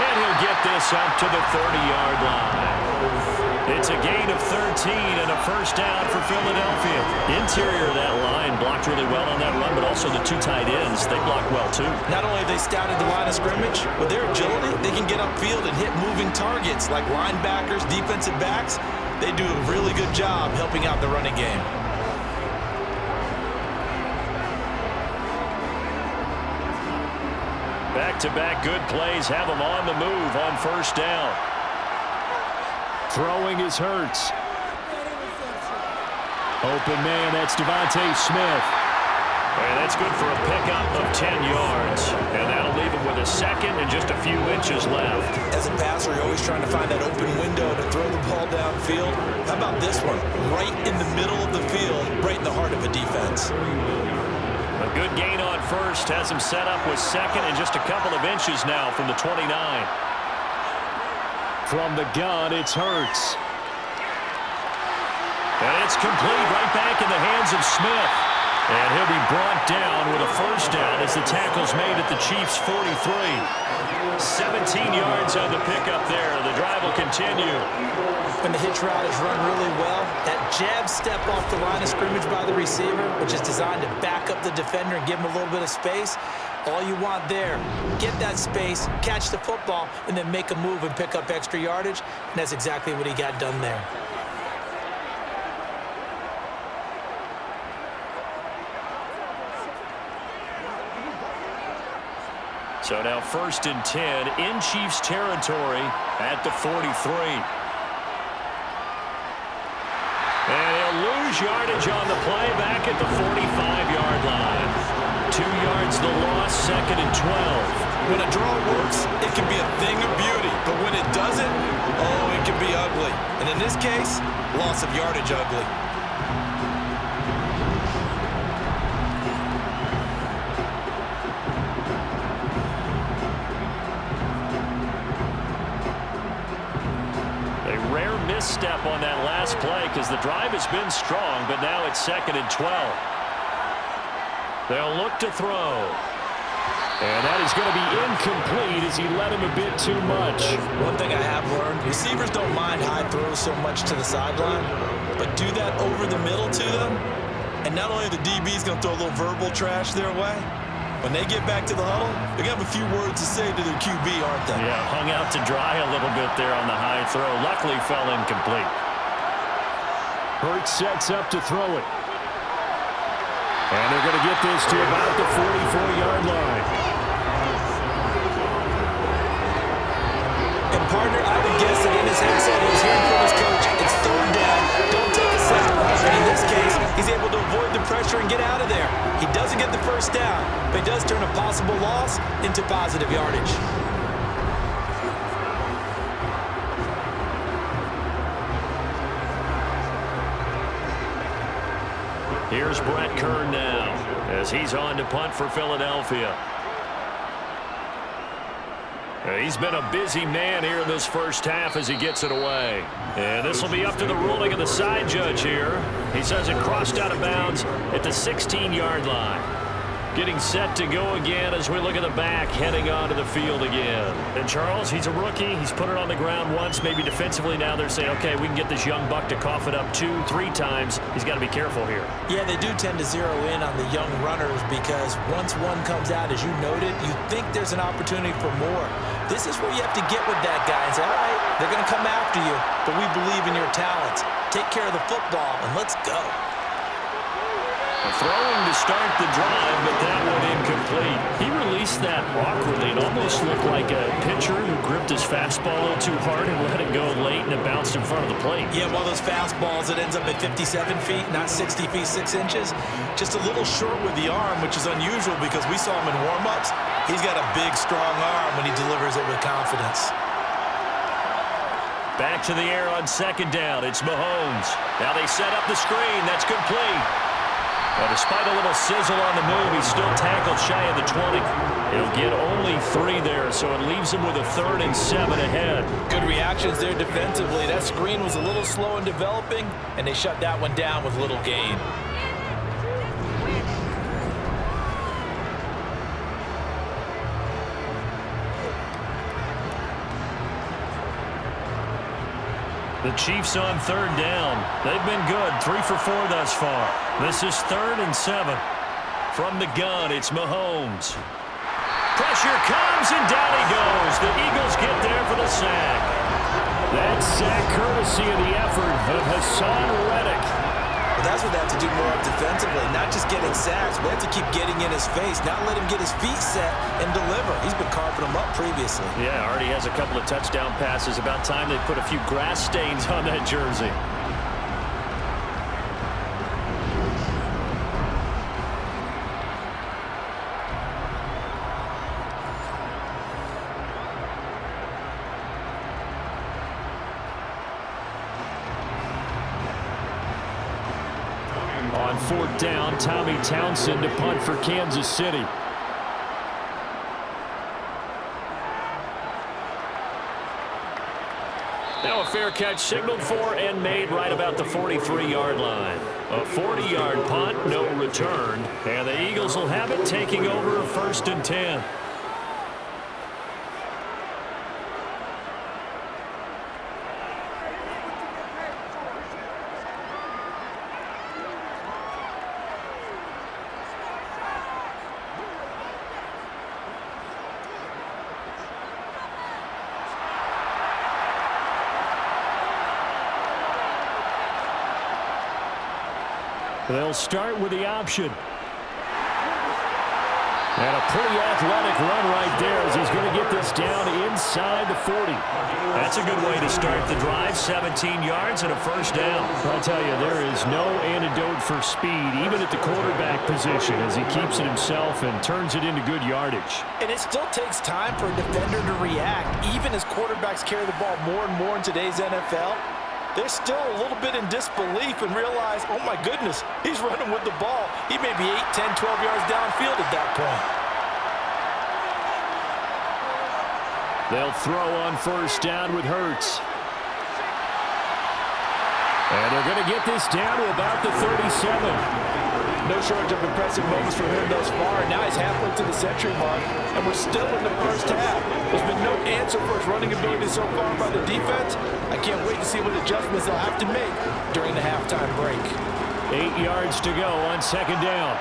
Speaker 2: And he'll get this up to the 30-yard line. It's a gain of 13 and a first down for Philadelphia. Interior of that line blocked really well on that run, but also the two tight ends, they blocked well too.
Speaker 3: Not only have they scouted the line of scrimmage, with their agility, they can get upfield and hit moving targets like linebackers, defensive backs. They do a really good job helping out the running game.
Speaker 2: Back-to-back good plays have them on the move on first down. Throwing is Hurts. Open man, that's Devontae Smith. And that's good for a pickup of 10 yards. And that'll leave him with a second and just a few inches left.
Speaker 3: As a passer, you're always trying to find that open window to throw the ball downfield. How about this one? Right in the middle of the field, right in the heart of a defense.
Speaker 2: A good gain on first has him set up with second and just a couple of inches now from the 29. From the gun, it's Hurts. And it's complete right back in the hands of Smith. And he'll be brought down with a first down as the tackle's made at the Chiefs' 43. 17 yards on the pickup there. The drive will continue.
Speaker 3: When the hitch route is run really well, that jab step off the line of scrimmage by the receiver, which is designed to back up the defender and give him a little bit of space, all you want there, get that space, catch the football, and then make a move and pick up extra yardage, and that's exactly what he got done there.
Speaker 2: So now 1st and 10 in Chiefs territory at the 43. And he'll lose yardage on the play back at the 45-yard line. 2 yards the loss, 2nd and 12.
Speaker 3: When a draw works, it can be a thing of beauty. But when it doesn't, oh, it can be ugly. And in this case, loss of yardage ugly.
Speaker 2: misstep on that last play because the drive has been strong, but now it's 2nd and 12. They'll look to throw. And that is going to be incomplete as he led him a bit too much.
Speaker 3: One thing I have learned, receivers don't mind high throws so much to the sideline, but do that over the middle to them, and not only the DB's going to throw a little verbal trash their way, when they get back to the huddle, they're going to have a few words to say to their QB, aren't they?
Speaker 2: Yeah, hung out to dry a little bit there on the high throw. Luckily fell incomplete.
Speaker 4: Hurts sets up to throw it. And they're going to get this to about the 44-yard line.
Speaker 3: And partner, I would guess that in his headset he was hearing from his coach, it's 3rd down, don't take a sack. And in this case, he's able to avoid the pressure and get out of there. He doesn't get the 1st down, but he does turn a possible loss into positive yardage.
Speaker 2: Here's Brett Kern now as he's on to punt for Philadelphia. He's been a busy man here in this first half as he gets it away. And this will be up to the ruling of the side judge here. He says it crossed out of bounds at the 16-yard line. Getting set to go again as we look at the back, heading onto the field again. And Charles, he's a rookie. He's put it on the ground once, maybe defensively. Now they're saying, okay, we can get this young buck to cough it up 2-3 times. He's got to be careful here.
Speaker 3: Yeah, they do tend to zero in on the young runners because once one comes out, as you noted, you think there's an opportunity for more. This is where you have to get with that guy and say, all right, they're going to come after you, but we believe in your talents. Take care of the football, and let's go.
Speaker 2: Throwing to start the drive, but that one incomplete. He released that awkwardly. It almost looked like a pitcher who gripped his fastball a little too hard and let it go late, and it bounced in front of the plate.
Speaker 3: Yeah, one of those fastballs that ends up at 57 feet, not 60 feet, 6 inches. Just a little short with the arm, which is unusual because we saw him in warm-ups. He's got a big, strong arm when he delivers it with confidence.
Speaker 2: Back to the air on 2nd down. It's Mahomes. Now they set up the screen. That's complete. But despite a little sizzle on the move, he's still tackled shy of the 20. He'll get only 3 there, so it leaves him with a 3rd and 7 ahead.
Speaker 3: Good reactions there defensively. That screen was a little slow in developing, and they shut that one down with little gain.
Speaker 2: The Chiefs on 3rd down. They've been good, 3 for 4 thus far. This is 3rd and 7. From the gun, it's Mahomes. Pressure comes, and down he goes. The Eagles get there for the sack.
Speaker 4: That sack courtesy of the effort of Hassan Reddick.
Speaker 3: Well, that's what they have to do more of defensively, not just getting sacks, but they have to keep getting in his face, not let him get his feet set and deliver. He's been carving them up previously.
Speaker 2: Yeah, already has a couple of touchdown passes. About time they put a few grass stains on that jersey.
Speaker 4: On 4th down, Tommy Townsend to punt for Kansas City.
Speaker 2: Now a fair catch signaled for and made right about the 43-yard line. A 40-yard punt, no return. And the Eagles will have it, taking over 1st and 10.
Speaker 4: They'll start with the option. And a pretty athletic run right there as he's going to get this down inside the 40.
Speaker 2: That's a good way to start the drive. 17 yards and a 1st down.
Speaker 4: I tell you, there is no antidote for speed, even at the quarterback position, as he keeps it himself and turns it into good yardage.
Speaker 3: And it still takes time for a defender to react. Even as quarterbacks carry the ball more and more in today's NFL, they're still a little bit in disbelief and realize, oh my goodness, he's running with the ball. He may be 8, 10, 12 yards downfield at that point.
Speaker 4: They'll throw on 1st down with Hurts. And they're going to get this down to about the 37.
Speaker 6: No shortage of impressive moments for him thus far. Now he's halfway to the century mark, and we're still in the first half. There's been no answer for his running ability so far by the defense. I can't wait to see what adjustments they'll have to make during the halftime break.
Speaker 4: 8 yards to go on second down.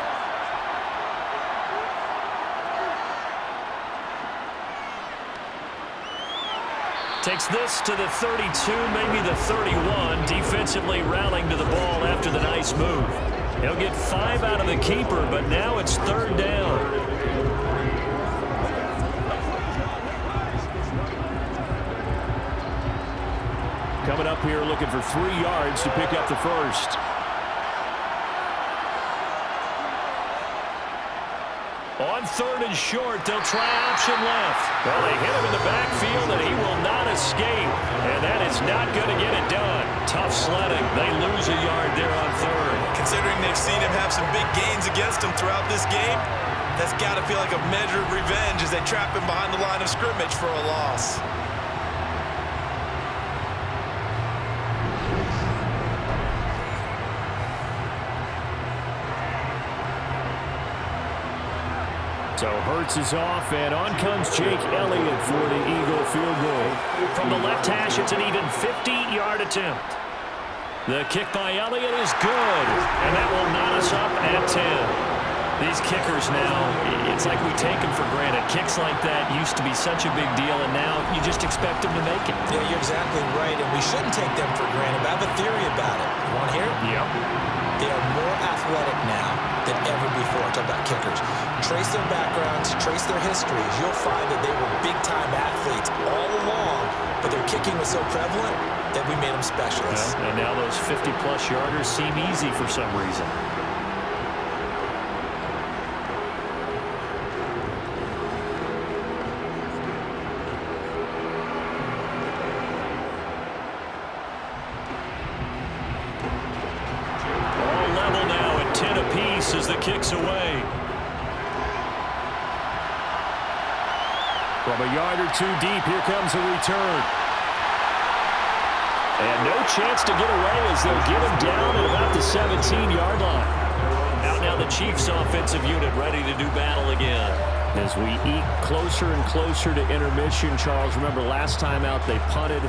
Speaker 2: Takes this to the 32, maybe the 31. Defensively rallying to the ball after the nice move. He'll get 5 out of the keeper, but now it's third down.
Speaker 4: Coming up here looking for 3 yards to pick up the first.
Speaker 2: On third and short, they'll try option left. Well, they hit him in the backfield, and he will not escape. And that is not going to get it done. Tough sledding. They lose a yard there on third.
Speaker 3: Considering they've seen him have some big gains against him throughout this game, that's got to feel like a measure of revenge as they trap him behind the line of scrimmage for a loss.
Speaker 4: So Hurts is off, and on comes Jake Elliott for the Eagle field goal.
Speaker 2: From the left hash, it's an even 50-yard attempt. The kick by Elliott is good, and that will knot us up at 10. These kickers now, it's like we take them for granted. Kicks like that used to be such a big deal, and now you just expect them to make it.
Speaker 3: Yeah, you're exactly right, and we shouldn't take them for granted. But I have a theory about it. You want to hear it?
Speaker 2: Yep.
Speaker 3: They are more athletic now than ever before. Talk about kickers. Trace their backgrounds, trace their histories. You'll find that they were big-time athletes all along, but their kicking was so prevalent that we made them specialists.
Speaker 2: And now those 50-plus yarders seem easy for some reason. As the kick's away.
Speaker 4: From a yard or two deep, here comes a return. And no chance to get away as they'll get him down at about the 17-yard line.
Speaker 2: Out now the Chiefs offensive unit ready to do battle again.
Speaker 4: As we eke closer and closer to intermission, Charles, remember last time out they punted.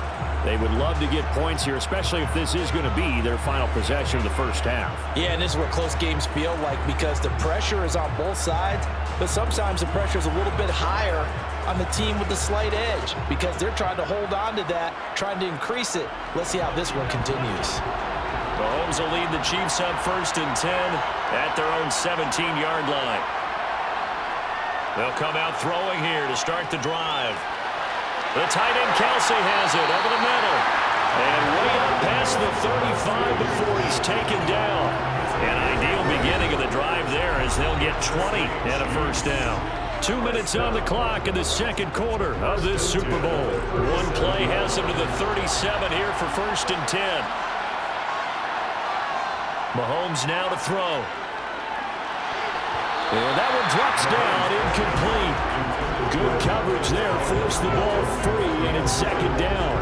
Speaker 4: They would love to get points here, especially if this is going to be their final possession of the first half.
Speaker 6: Yeah, and this is what close games feel like because the pressure is on both sides, but sometimes the pressure is a little bit higher on the team with the slight edge because they're trying to hold on to that, trying to increase it. Let's see how this one continues.
Speaker 2: Mahomes will lead the Chiefs up first and 10 at their own 17-yard line. They'll come out throwing here to start the drive. The tight end Kelsey has it over the middle. And way up past the 35 before he's taken down. An ideal beginning of the drive there as they'll get 20 and a first down. 2 minutes on the clock in the second quarter of this Super Bowl. One play has them to the 37 here for first and 10. Mahomes now to throw.
Speaker 4: And that one drops down, incomplete. Good coverage there, forced the ball free, and it's second down.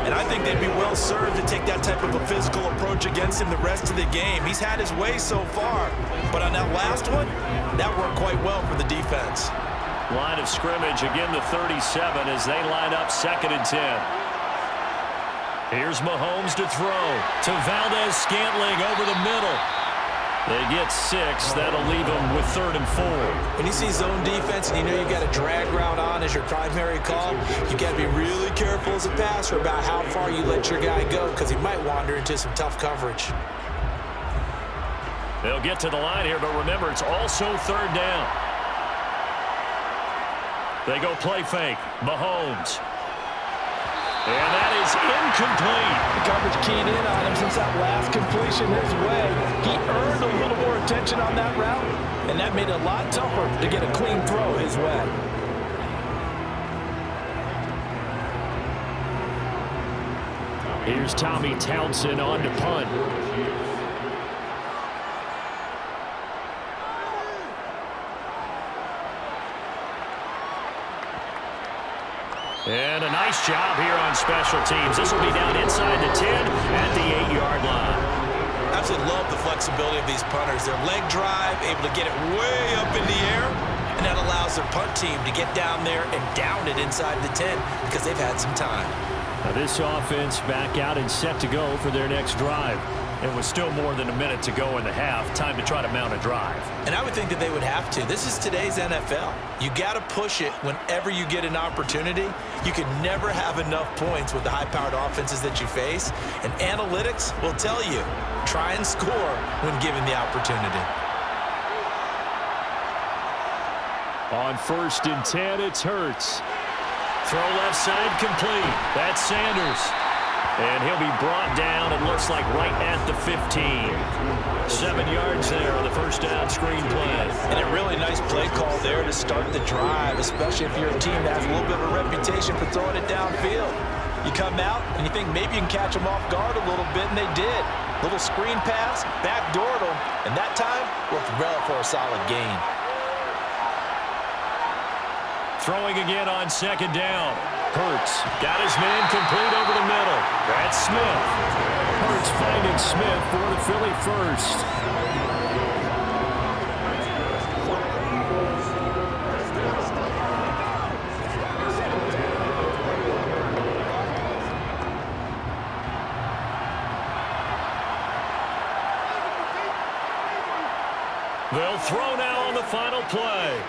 Speaker 3: And I think they'd be well served to take that type of a physical approach against him the rest of the game. He's had his way so far, but on that last one, that worked quite well for the defense.
Speaker 2: Line of scrimmage, again the 37 as they line up second and 10. Here's Mahomes to throw to Valdez-Scantling over the middle. They get 6. That'll leave them with 3rd and 4.
Speaker 3: When you see zone defense and you know you've got a drag route on as your primary call, you got to be really careful as a passer about how far you let your guy go because he might wander into some tough coverage.
Speaker 2: They'll get to the line here, but remember, it's also 3rd down. They go play fake. Mahomes. And that is incomplete.
Speaker 6: The coverage keyed in on him since that last completion his way. He earned a little more attention on that route, and that made it a lot tougher to get a clean throw his way.
Speaker 4: Here's Tommy Townsend on to punt. And a nice job here on special teams. This will be down inside the 10 at the 8-yard line.
Speaker 3: Absolutely love the flexibility of these punters. Their leg drive, able to get it way up in the air, and that allows their punt team to get down there and down it inside the 10 because they've had some time.
Speaker 4: Now this offense back out and set to go for their next drive. It was still more than a minute to go in the half. Time to try to mount a drive.
Speaker 3: And I would think that they would have to. This is today's NFL. You got to push it whenever you get an opportunity. You can never have enough points with the high-powered offenses that you face. And analytics will tell you, try and score when given the opportunity.
Speaker 4: On 1st and 10, it's Hurts. Throw left side complete. That's Sanders. And he'll be brought down, it looks like, right at the 15. 7 yards there on the first down screen play.
Speaker 3: And a really nice play call there to start the drive, especially if you're a team that has a little bit of a reputation for throwing it downfield. You come out and you think maybe you can catch them off guard a little bit, and they did. Little screen pass, backdoored them, and that time worked well for a solid gain.
Speaker 4: Throwing again on 2nd down. Hurts got his man complete over the middle. That's Smith. Hurts finding Smith for the Philly first. They'll throw now on the final play.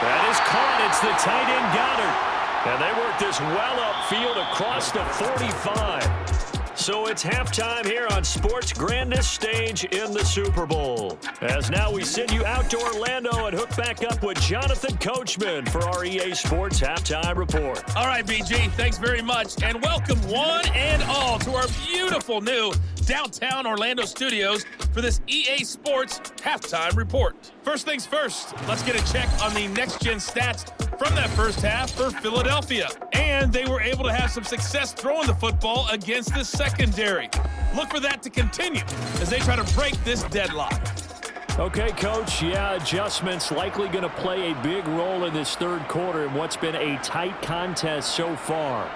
Speaker 4: That is caught. It's the tight end Goddard. And they work this well upfield across the 45. So it's halftime here on sports' grandest stage in the Super Bowl. As now we send you out to Orlando and hook back up with Jonathan Coachman for our EA Sports Halftime Report.
Speaker 7: All right, BG, thanks very much. And welcome one and all to our beautiful new downtown Orlando studios for this EA Sports Halftime Report. First things first, let's get a check on the next-gen stats from that first half for Philadelphia. And they were able to have some success throwing the football against the secondary. Look for that to continue as they try to break this deadlock.
Speaker 4: Okay, Coach, yeah, adjustments likely going to play a big role in this third quarter in what's been a tight contest so far.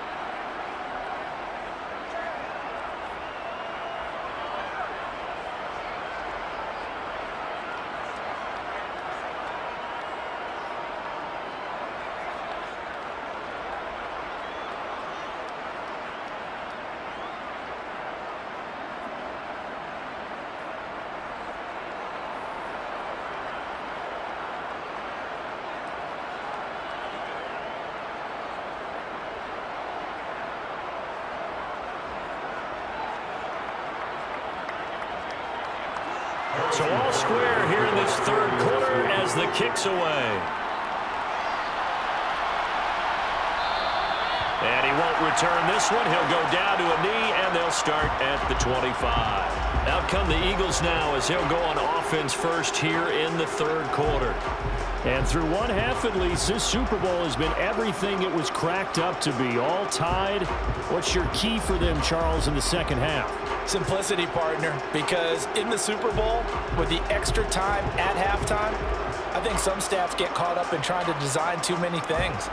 Speaker 4: So all square here in this third quarter as the kick's away. And he won't return this one. He'll go down to a knee, and they'll start at the 25. Out come the Eagles now as he'll go on offense first here in the third quarter. And through one half at least, this Super Bowl has been everything it was cracked up to be. All tied. What's your key for them, Charles, in the second half?
Speaker 3: Simplicity, partner, because in the Super Bowl, with the extra time at halftime, I think some staffs get caught up in trying to design too many things.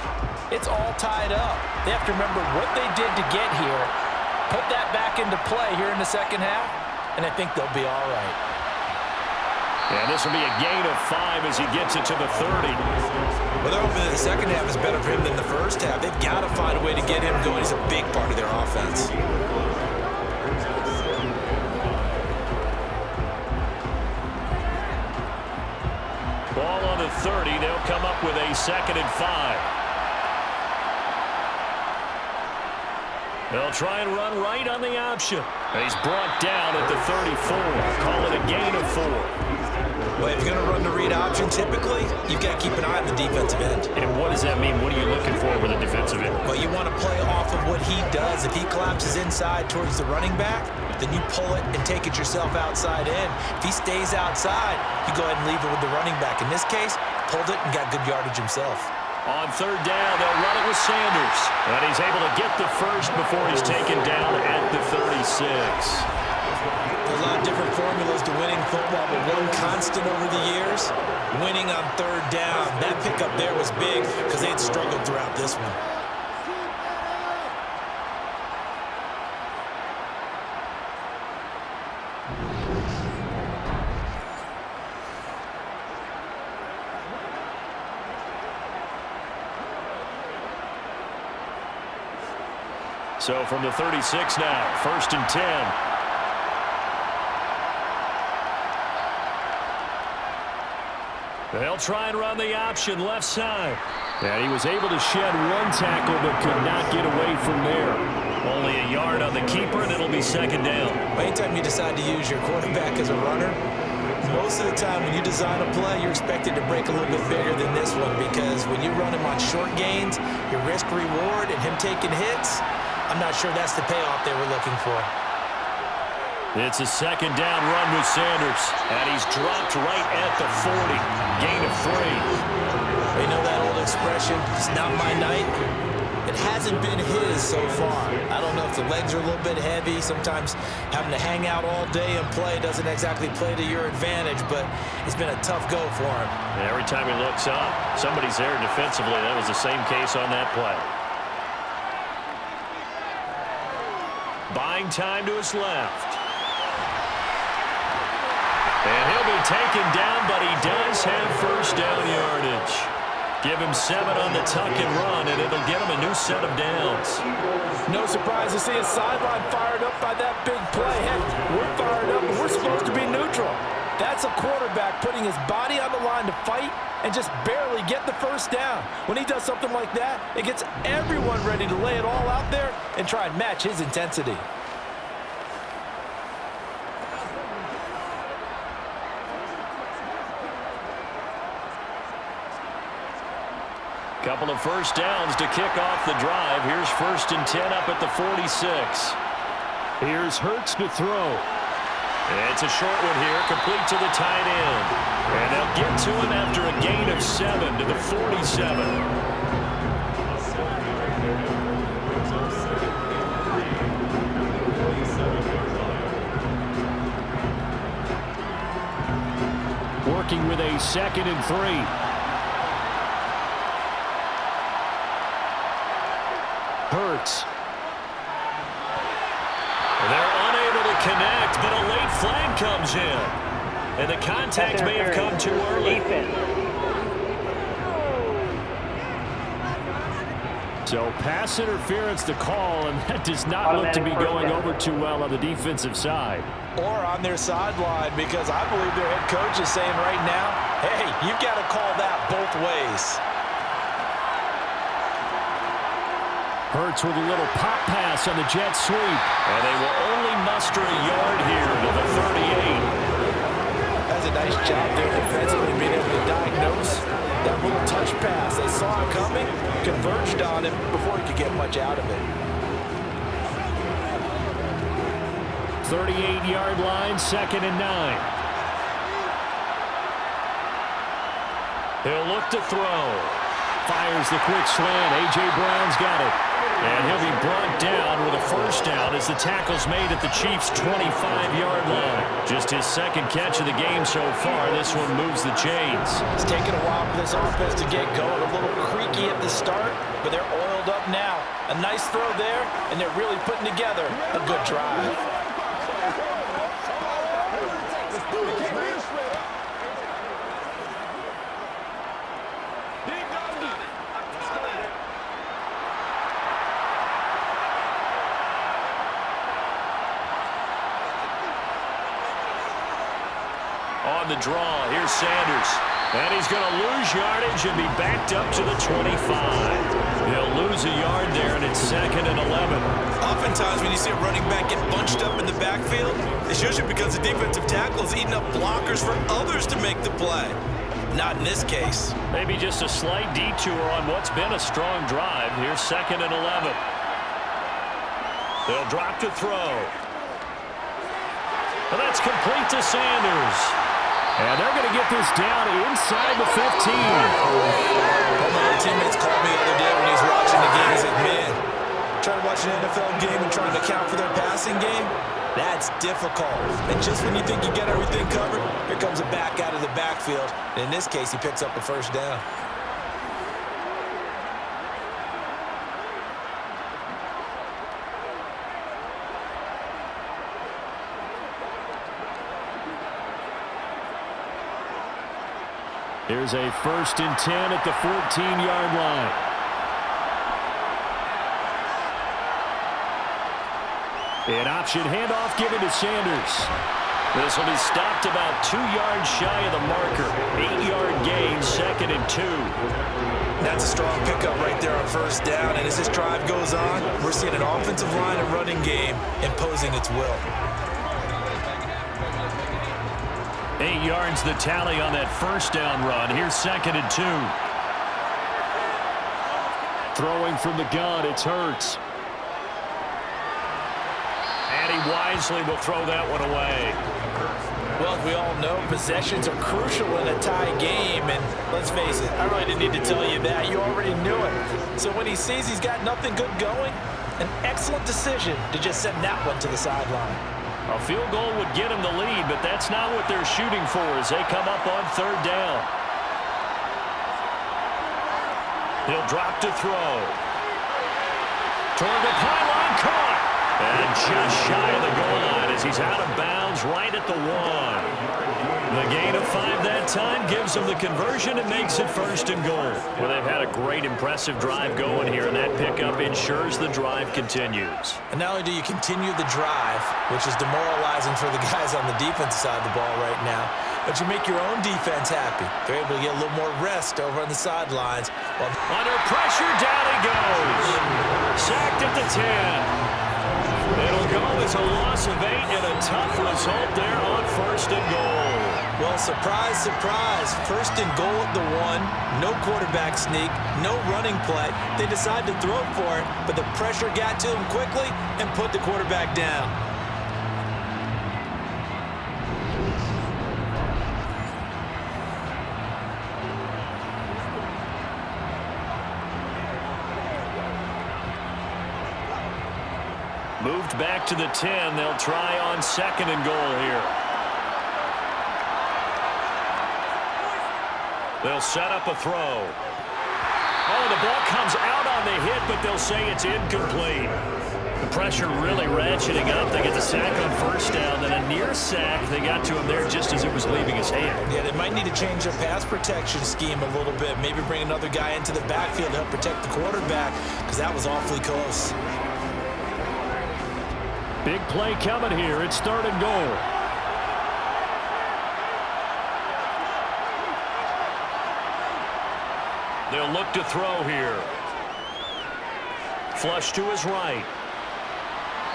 Speaker 3: It's all tied up. They have to remember what they did to get here, put that back into play here in the second half, and I think they'll be all right.
Speaker 4: And this will be a gain of 5 as he gets it to the 30.
Speaker 3: Well, they're hoping that the second half is better for him than the first half. They've got to find a way to get him going. He's a big part of their offense.
Speaker 4: Ball on the 30. They'll come up with a 2nd and 5. They'll try and run right on the option. He's brought down at the 34. Call it a gain of 4.
Speaker 3: Well, if you're going to run the read option, typically, you've got to keep an eye on the defensive end.
Speaker 4: And what does that mean? What are you looking for with a defensive end?
Speaker 3: Well, you want to play off of what he does. If he collapses inside towards the running back, then you pull it and take it yourself outside in. If he stays outside, you go ahead and leave it with the running back. In this case, pulled it and got good yardage himself.
Speaker 4: On 3rd down, they'll run it with Sanders. And he's able to get the first before he's taken down at the 36.
Speaker 3: A lot of different formulas to winning football, but one constant over the years, winning on third down. That pickup there was big because they had struggled throughout this one.
Speaker 2: So from the 36 now, 1st and 10. They'll try and run the option left side. And he was able to shed one tackle but could not get away from there. Only a yard on the keeper, and it'll be 2nd down.
Speaker 3: Anytime you decide to use your quarterback as a runner, most of the time when you design a play, you're expected to break a little bit bigger than this one, because when you run him on short gains, your risk-reward and him taking hits, I'm not sure that's the payoff they were looking for.
Speaker 2: It's a 2nd down run with Sanders, and he's dropped right at the 40. Gain of 3.
Speaker 3: You know that old expression, it's not my night? It hasn't been his so far. I don't know if the legs are a little bit heavy. Sometimes having to hang out all day and play doesn't exactly play to your advantage, but it's been a tough go for him.
Speaker 2: And every time he looks up, somebody's there defensively. That was the same case on that play. Buying time to his left. And he'll be taken down, but he does have 1st down yardage. Give him 7 on the tuck and run, and it'll get him a new set of downs.
Speaker 6: No surprise to see his sideline fired up by that big play. Heck, we're fired up, but we're supposed to be neutral. That's a quarterback putting his body on the line to fight and just barely get the 1st down. When he does something like that, it gets everyone ready to lay it all out there and try and match his intensity.
Speaker 2: Couple of 1st downs to kick off the drive. Here's 1st and 10 up at the 46.
Speaker 6: Here's Hurts to throw.
Speaker 2: It's a short one here, complete to the tight end. And they'll get to him after a gain of 7 to the 47.
Speaker 6: Working with a 2nd and 3. Hurts.
Speaker 2: They're unable to connect, but a late flag comes in. And the contact may have come too early.
Speaker 6: So pass interference to call, and that does not look to be going over too well on the defensive side. Or on their sideline, because I believe their head coach is saying right now, hey, you've got to call that both ways. Hurts with a little pop pass on the jet sweep.
Speaker 2: And they will only muster a yard here to the 38.
Speaker 6: That's a nice job there defensively, being able to diagnose that little touch pass. They saw it coming, converged on him before he could get much out of it. 38-yard line, 2nd and 9.
Speaker 2: He'll look to throw.
Speaker 6: Fires the quick slant. A.J. Brown's got it.
Speaker 2: And he'll be brought down with a 1st down as the tackle's made at the Chiefs' 25-yard line. Just his 2nd catch of the game so far. This one moves the chains.
Speaker 6: It's taken a while for this offense to get going. A little creaky at the start, but they're oiled up now. A nice throw there, and they're really putting together a good drive.
Speaker 2: On the draw, here's Sanders. And he's going to lose yardage and be backed up to the 25. He'll lose a yard there, and it's 2nd and 11.
Speaker 3: Oftentimes when you see a running back get bunched up in the backfield, it's usually because the defensive tackle is eating up blockers for others to make the play. Not in this case.
Speaker 2: Maybe just a slight detour on what's been a strong drive. Here's 2nd and 11. They'll drop to throw. And that's complete to Sanders.
Speaker 6: And they're going to get this down inside the 15.
Speaker 3: One of my teammates called me the other day when he was watching the game. He said, man, trying to watch an NFL game and trying to account for their passing game, That's difficult. And just when you think you got everything covered, here comes a back out of the backfield. And in this case, he picks up a first down.
Speaker 2: Here's a 1st and 10 at the 14-yard line. An option handoff given to Sanders. This will be stopped about 2 yards shy of the marker. 8-yard gain, 2nd and 2.
Speaker 3: That's a strong pickup right there on first down. And as this drive goes on, we're seeing an offensive line and running game imposing its will.
Speaker 2: 8 yards the tally on that first down run. Here's 2nd and 2. Throwing from the gun, it's Hurts. And he wisely will throw that one away.
Speaker 6: Well, we all know possessions are crucial in a tie game, and let's face it, I really didn't need to tell you that. You already knew it. So when he sees he's got nothing good going, an excellent decision to just send that one to the sideline.
Speaker 2: A field goal would get him the lead, but that's not what they're shooting for as they come up on 3rd down. He'll drop to throw. Toward the pylon, caught. And just shy of the goal line as he's out of bounds right at the 1. The gain of 5 that time gives them the conversion and makes it 1st and goal. Well, they've had a great, impressive drive going here, and that pickup ensures the drive continues.
Speaker 3: And not only do you continue the drive, which is demoralizing for the guys on the defensive side of the ball right now, but you make your own defense happy. They're able to get a little more rest over on the sidelines.
Speaker 2: Under pressure, down he goes. Sacked at the 10. It'll go as a loss of 8 and a tough result there on 1st and goal.
Speaker 3: Well, surprise, surprise. 1st and goal at the 1. No quarterback sneak, no running play. They decide to throw for it, but the pressure got to them quickly and put the quarterback down.
Speaker 2: Moved back to the 10. They'll try on 2nd and goal here. They'll set up a throw. Oh, the ball comes out on the hit, but they'll say it's incomplete. The pressure really ratcheting up. They get the sack on 1st down, then a near sack. They got to him there just as it was leaving his hand.
Speaker 3: Yeah, they might need to change their pass protection scheme a little bit. Maybe bring another guy into the backfield to help protect the quarterback, because that was awfully close.
Speaker 2: Big play coming here. It's 3rd and goal. They'll look to throw here. Flush to his right.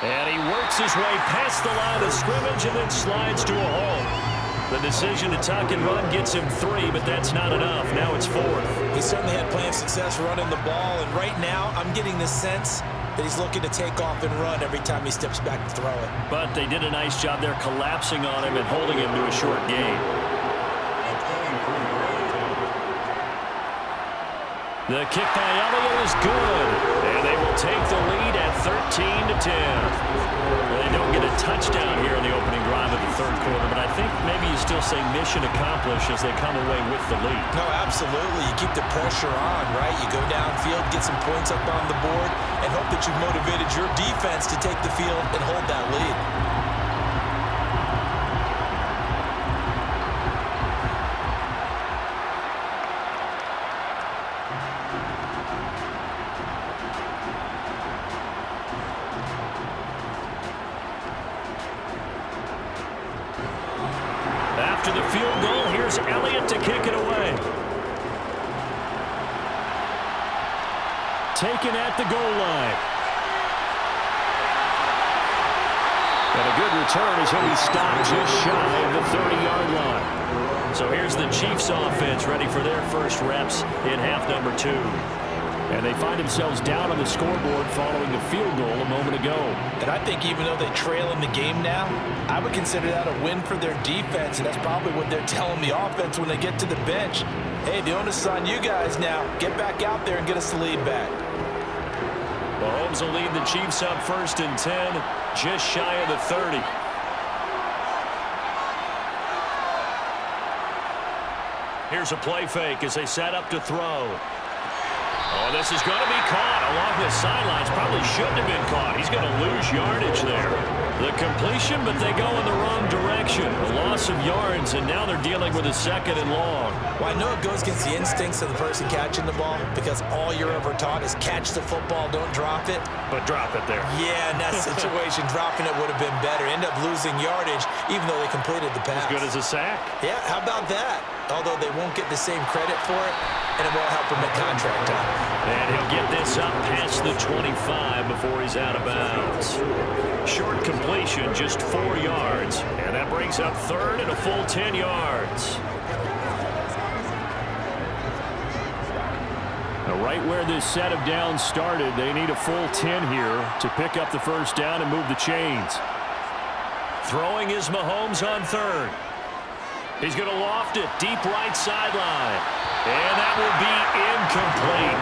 Speaker 2: And he works his way past the line of scrimmage and then slides to a halt. The decision to tuck and run gets him 3, but that's not enough. Now it's 4th.
Speaker 3: He certainly had plenty of success running the ball, and right now I'm getting the sense that he's looking to take off and run every time he steps back to throw it.
Speaker 2: But they did a nice job there collapsing on him and holding him to a short gain. The kick by Elliott is good, and they will take the lead at 13-10. Well, they don't get a touchdown here in the opening drive of the 3rd quarter, but I think maybe you still say mission accomplished as they come away with the lead.
Speaker 3: No, absolutely. You keep the pressure on, right? You go downfield, get some points up on the board, and hope that you've motivated your defense to take the field and hold that lead.
Speaker 2: After the field goal, here's Elliott to kick it away. Taken at the goal line. And a good return as he'll be stopped just shy of the 30-yard line. So here's the Chiefs offense ready for their first reps in half number 2. And they find themselves down on the scoreboard following the field goal a moment ago.
Speaker 6: And I think even though they trail in the game now, I would consider that a win for their defense, and that's probably what they're telling the offense when they get to the bench. Hey, the onus is on you guys now. Get back out there and get us the lead back.
Speaker 4: Mahomes will lead the Chiefs up 1st and 10, just shy of the 30. Here's a play fake as they set up to throw. Oh, this is going to be caught along the sidelines. Probably shouldn't have been caught. He's going to lose yardage there. The completion, but they go in the wrong direction. A loss of yards, and now they're dealing with a 2nd and long.
Speaker 3: Well, I know it goes against the instincts of the person catching the ball because all you're ever taught is catch the football, don't drop it.
Speaker 4: But drop it there.
Speaker 3: Yeah, in that situation, dropping it would have been better. End up losing yardage, even though they completed the pass.
Speaker 4: As good as a sack.
Speaker 3: Yeah, how about that? Although they won't get the same credit for it, and it won't help him at contract time.
Speaker 4: And he'll get this up past the 25 before he's out of bounds. Short completion, just 4 yards. And that brings up 3rd and a full 10 yards. Now, right where this set of downs started, they need a full 10 here to pick up the 1st down and move the chains. Throwing is Mahomes on 3rd. He's going to loft it deep right sideline. And that will be incomplete.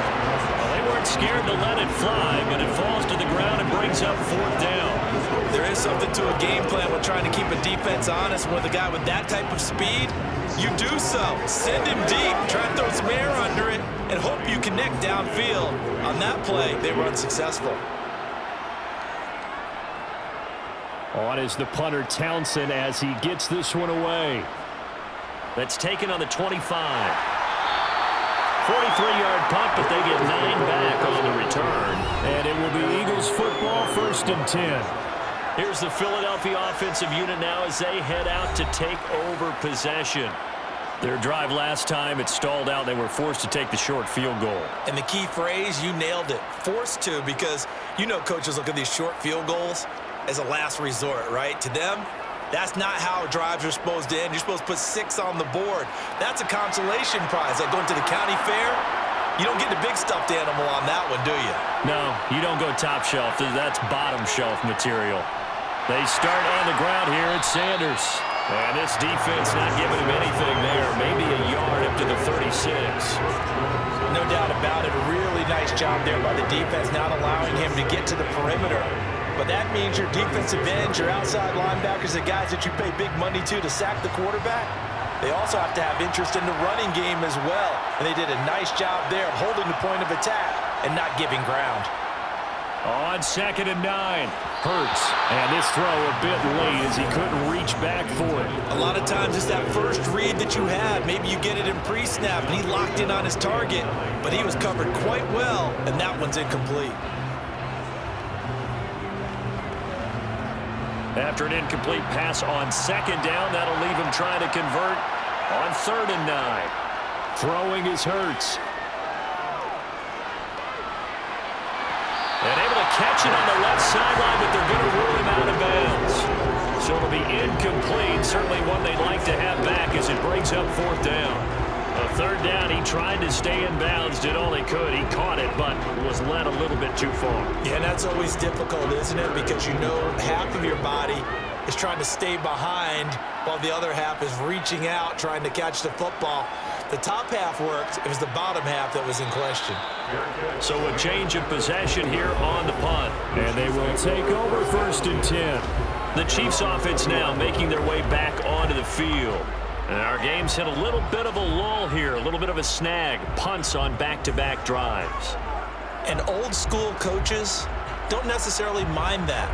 Speaker 4: Well, they weren't scared to let it fly, but it falls to the ground and brings up 4th down.
Speaker 3: There is something to a game plan with trying to keep a defense honest. With a guy with that type of speed, you do so. Send him deep, try and throw some air under it, and hope you connect downfield. On that play, they were unsuccessful.
Speaker 2: On is the punter Townsend as he gets this one away.
Speaker 4: That's taken on the 25. 43-yard punt, but they get 9 back on the return.
Speaker 2: And it will be Eagles football, 1st and 10.
Speaker 4: Here's the Philadelphia offensive unit now as they head out to take over possession. Their drive last time, it stalled out. They were forced to take the short field goal.
Speaker 3: And the key phrase, you nailed it. Forced to, because you know coaches look at these short field goals as a last resort, right? To them, that's not how drives are supposed to end. You're supposed to put 6 on the board. That's a consolation prize. Like going to the county fair, you don't get the big stuffed animal on that one, do you?
Speaker 4: No, you don't go top shelf. That's bottom shelf material. They start on the ground here at Sanders. And this defense not giving him anything there. Maybe a yard up to the 36.
Speaker 3: No doubt about it. A really nice job there by the defense, not allowing him to get to the perimeter. But that means your defensive ends, your outside linebackers, the guys that you pay big money to sack the quarterback, they also have to have interest in the running game as well. And they did a nice job there of holding the point of attack and not giving ground.
Speaker 2: On 2nd and 9, Hurts. And this throw a bit late as he couldn't reach back for it.
Speaker 3: A lot of times it's that first read that you had. Maybe you get it in pre-snap, and he locked in on his target, but he was covered quite well, and that one's incomplete.
Speaker 4: After an incomplete pass on 2nd down, that'll leave him trying to convert on 3rd and 9.
Speaker 2: Throwing is Hurts.
Speaker 4: And able to catch it on the left sideline, but they're going to rule him out of bounds. So it'll be incomplete. Certainly one they'd like to have back as it brings up 4th down. A 3rd down, he tried to stay in bounds, did all he could. He caught it, but was led a little bit too far.
Speaker 3: Yeah, and that's always difficult, isn't it? Because you know half of your body is trying to stay behind while the other half is reaching out, trying to catch the football. The top half worked. It was the bottom half that was in question.
Speaker 4: So a change of possession here on the punt.
Speaker 2: And they will take over 1st and 10.
Speaker 4: The Chiefs offense now making their way back onto the field. And our game's hit a little bit of a lull here, a little bit of a snag. Punts on back-to-back drives.
Speaker 3: And old school coaches don't necessarily mind that.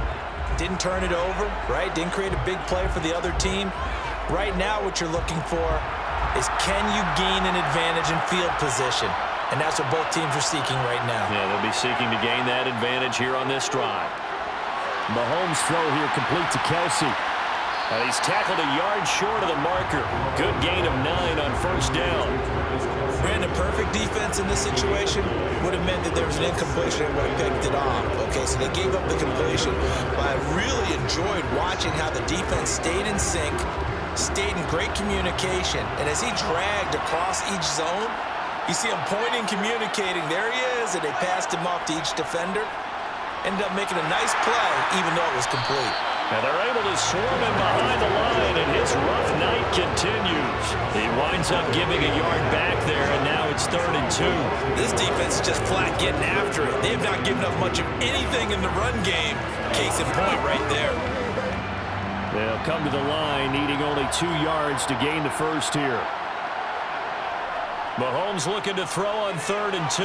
Speaker 3: Didn't turn it over, right? Didn't create a big play for the other team. Right now what you're looking for is can you gain an advantage in field position? And that's what both teams are seeking right now.
Speaker 4: Yeah, they'll be seeking to gain that advantage here on this drive.
Speaker 2: Mahomes' throw here complete to Kelsey.
Speaker 4: He's tackled a yard short of the marker. Good gain of 9 on 1st down.
Speaker 3: Brandon, perfect defense in this situation would have meant that there was an incompletion and would have picked it off. Okay, so they gave up the completion. But I really enjoyed watching how the defense stayed in sync, stayed in great communication. And as he dragged across each zone, you see him pointing, communicating. There he is, and they passed him off to each defender. Ended up making a nice play, even though it was complete.
Speaker 4: And they're able to swarm him behind the line, and his rough night continues. He winds up giving a yard back there, and now it's 3rd and 2.
Speaker 3: This defense is just flat getting after it. They have not given up much of anything in the run game. Case in point right there.
Speaker 2: They'll come to the line, needing only 2 yards to gain the first here.
Speaker 4: Mahomes looking to throw on 3rd and 2.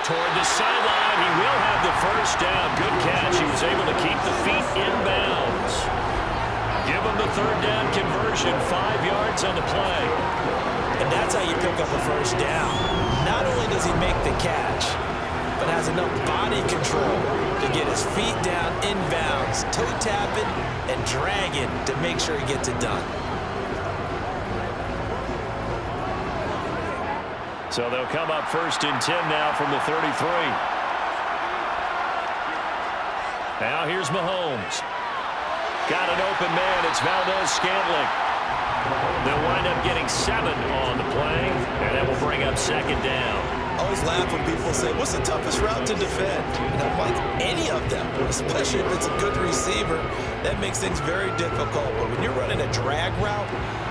Speaker 4: Toward the sideline, he will have the first down. Good catch. He was able to keep the feet inbounds. Give him the 3rd down conversion, 5 yards on the play.
Speaker 3: And that's how you pick up a first down. Not only does he make the catch, but has enough body control to get his feet down inbounds, toe tapping and dragging to make sure he gets it done.
Speaker 4: So they'll come up 1st and 10 now from the 33. Now here's Mahomes. Got an open man. It's Valdez-Scantling. They'll wind up getting 7 on the play, and that will bring up 2nd down.
Speaker 3: I always laugh when people say, what's the toughest route to defend? And I'm like, any of them, especially if it's a good receiver. That makes things very difficult. But when you're running a drag route,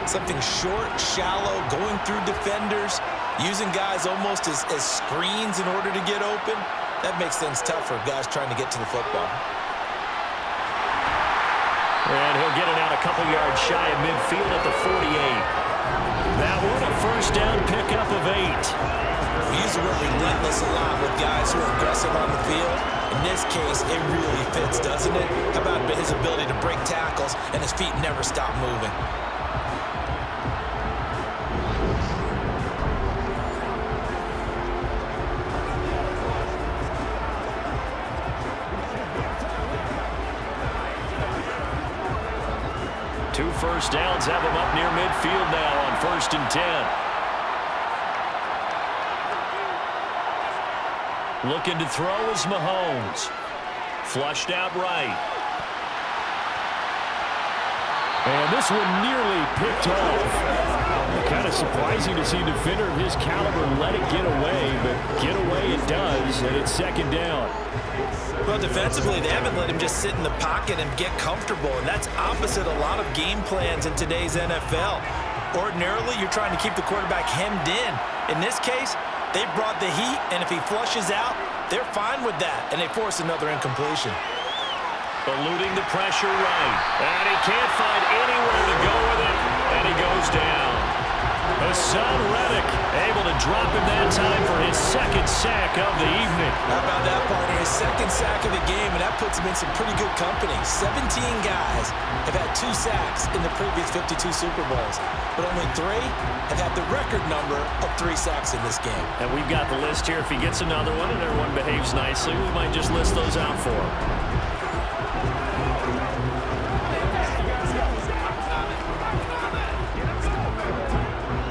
Speaker 3: something short, shallow, going through defenders, using guys almost as screens in order to get open, that makes things tough for guys trying to get to the football.
Speaker 4: And he'll get it out a couple yards shy of midfield at the 48. That one a first down pickup of 8.
Speaker 3: We use the word relentless a lot with guys who are aggressive on the field. In this case, it really fits, doesn't it? How about his ability to break tackles and his feet never stop moving?
Speaker 4: Two first downs have him up near midfield now on 1st and 10. Looking to throw is Mahomes. Flushed out right.
Speaker 2: And this one nearly picked off. Kind of surprising to see a defender of his caliber let it get away, but get away it does, and it's 2nd down.
Speaker 3: Well, defensively, they haven't let him just sit in the pocket and get comfortable, and that's opposite a lot of game plans in today's NFL. Ordinarily, you're trying to keep the quarterback hemmed in. In this case, they brought the heat, and if he flushes out, they're fine with that, and they force another incompletion.
Speaker 4: Eluding the pressure right, and he can't find anywhere to go with it, and he goes down. Hassan Reddick able to drop him that time for his 2nd sack of the evening.
Speaker 3: How about that, partner? His 2nd sack of the game, and that puts him in some pretty good company. 17 guys have had 2 sacks in the previous 52 Super Bowls, but only 3 have had the record number of 3 sacks in this game.
Speaker 4: And we've got the list here. If he gets another one and everyone behaves nicely, we might just list those out for him.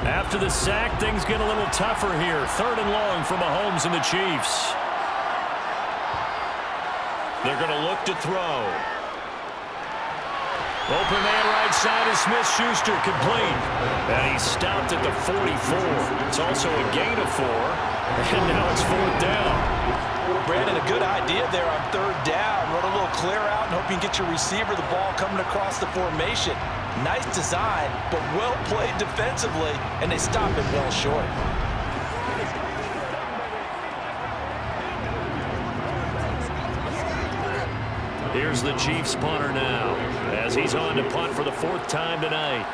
Speaker 4: After the sack, things get a little tougher here. 3rd and long for Mahomes and the Chiefs. They're going to look to throw. Open man right side is Smith-Schuster, complete. And he's stopped at the 44. It's also a gain of 4. And now it's 4th down.
Speaker 3: Brandon, a good idea there on 3rd down. Run a little clear out and hope you can get your receiver the ball coming across the formation. Nice design, but well played defensively, and they stop it well short.
Speaker 4: Here's the Chiefs punter now, as he's on to punt for the 4th time tonight.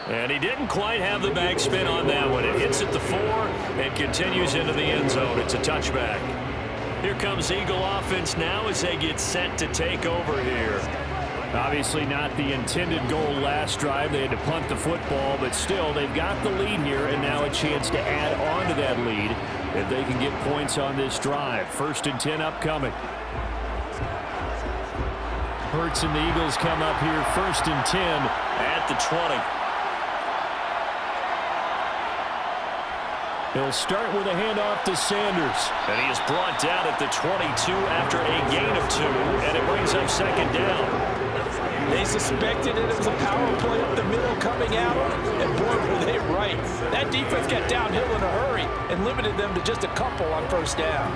Speaker 4: And he didn't quite have the backspin on that one. It hits at the 4 and continues into the end zone. It's a touchback. Here comes Eagle offense now as they get set to take over here.
Speaker 2: Obviously not the intended goal last drive. They had to punt the football, but still they've got the lead here, and now a chance to add on to that lead if they can get points on this drive. 1st and 10 upcoming. Hurts and the Eagles come up here 1st and 10
Speaker 4: at the 20.
Speaker 2: He'll start with a handoff to Sanders.
Speaker 4: And he is brought down at the 22 after a gain of 2, and it brings up 2nd down.
Speaker 6: They suspected that it was a power play up the middle coming out, and boy, were they right. That defense got downhill in a hurry and limited them to just a couple on first down.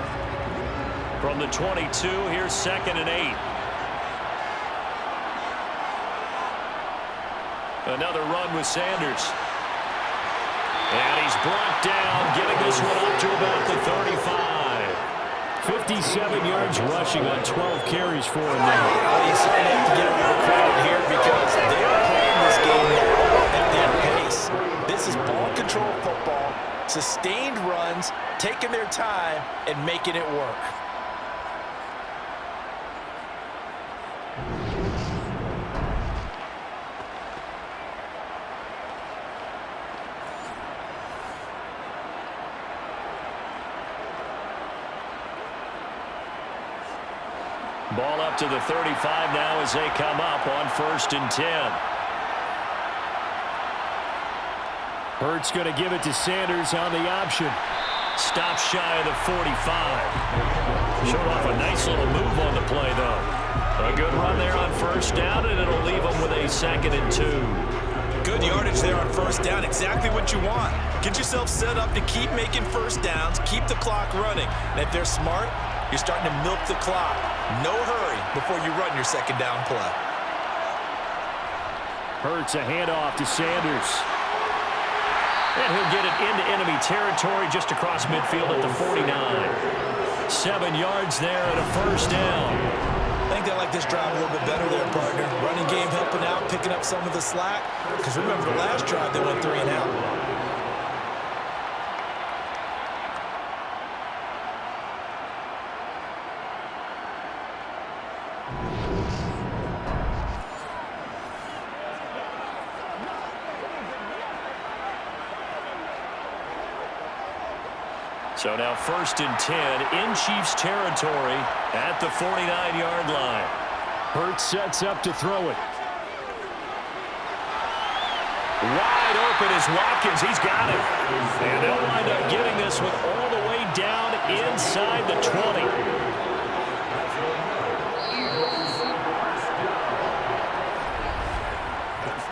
Speaker 2: From the 22, here's 2nd and 8. Another run with Sanders. And he's brought down, getting this one up to about the 35. 57 yards rushing on 12 carries for him now.
Speaker 3: Well, you certainly have to give them credit here because they are playing this game now at their pace. This is ball control football, sustained runs, taking their time, and making it work.
Speaker 2: Ball up to the 35 now as they come up on 1st and 10. Hurts going to give it to Sanders on the option. Stop shy of the 45. Showed off a nice little move on the play, though. A good run there on 1st down, and it'll leave them with a 2nd and 2.
Speaker 3: Good yardage there on 1st down. Exactly what you want. Get yourself set up to keep making 1st downs, keep the clock running. And if they're smart, you're starting to milk the clock. No hurry before you run your 2nd down play.
Speaker 2: Hurts a handoff to Sanders. And he'll get it into enemy territory just across midfield at the 49. 7 yards there and a 1st down.
Speaker 3: I think they like this drive a little bit better there, partner. Running game helping out, picking up some of the slack. Because remember the last drive, they went 3 and out.
Speaker 2: So now 1st and 10 in Chiefs territory at the 49-yard line. Hurts sets up to throw it. Wide open is Watkins. He's got it. And they'll wind up getting this one all the way down inside the 20.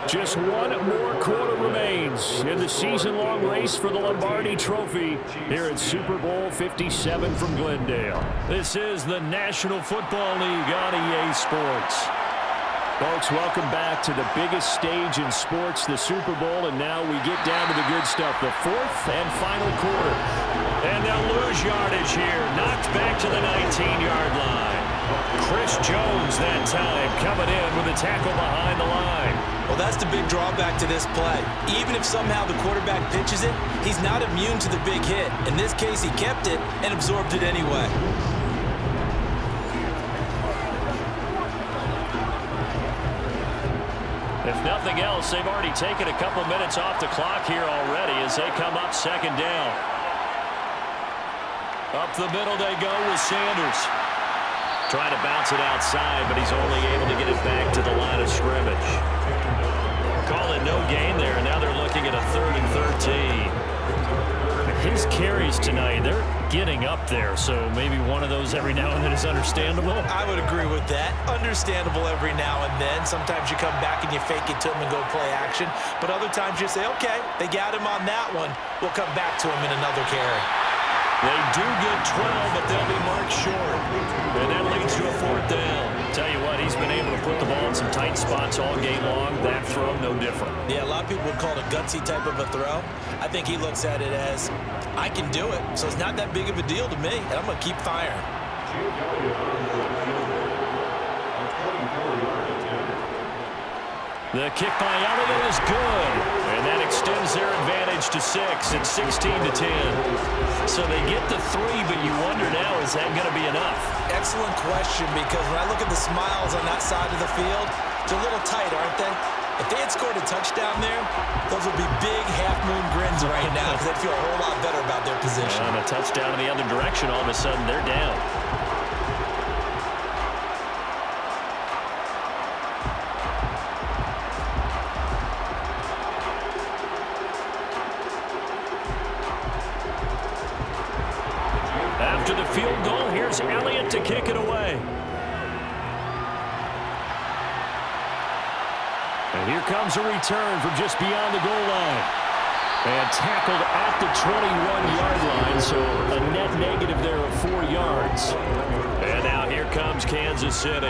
Speaker 2: Just one more quarter remains in the season-long race for the Lombardi Trophy here at Super Bowl 57 from Glendale. This is the National Football League on EA Sports. Folks, welcome back to the biggest stage in sports, the Super Bowl, and now we get down to the good stuff, the 4th and final quarter. And they'll lose yardage here, knocked back to the 19-yard line. Chris Jones that time coming in with a tackle behind the line.
Speaker 3: Well, that's the big drawback to this play. Even if somehow the quarterback pitches it, he's not immune to the big hit. In this case, he kept it and absorbed it anyway.
Speaker 2: If nothing else, they've already taken a couple minutes off the clock here already as they come up 2nd down. Up the middle they go with Sanders. Trying to bounce it outside, but he's only able to get it back to the line of scrimmage. Call it no gain there, and now they're looking at a 3rd and 13. His carries tonight, they're getting up there, so maybe one of those every now and then is understandable.
Speaker 3: I would agree with that. Understandable every now and then. Sometimes you come back and you fake it to him and go play action, but other times you say, okay, they got him on that one. We'll come back to him in another carry.
Speaker 2: They do get 12, but they'll be marked short. And that leads to a 4th down. Tell you what, he's been able to put the ball in some tight spots all game long. That throw, no different.
Speaker 3: Yeah, a lot of people would call it a gutsy type of a throw. I think he looks at it as, I can do it, so it's not that big of a deal to me, and I'm going to keep firing.
Speaker 2: The kick by Elliott is good, and that extends their advantage to 6 at 16-10. So they get the 3, but you wonder now, is that going to be enough?
Speaker 3: Excellent question, because when I look at the smiles on that side of the field, they're a little tight, aren't they? If they had scored a touchdown there, those would be big half-moon grins right now because they'd feel a whole lot better about their position.
Speaker 2: And a touchdown in the other direction, all of a sudden they're down. After the field goal, here's Elliott to kick it away. And here comes a return from just beyond the goal line. And tackled at the 21-yard line, so a net negative there of 4 yards. And now here comes Kansas City.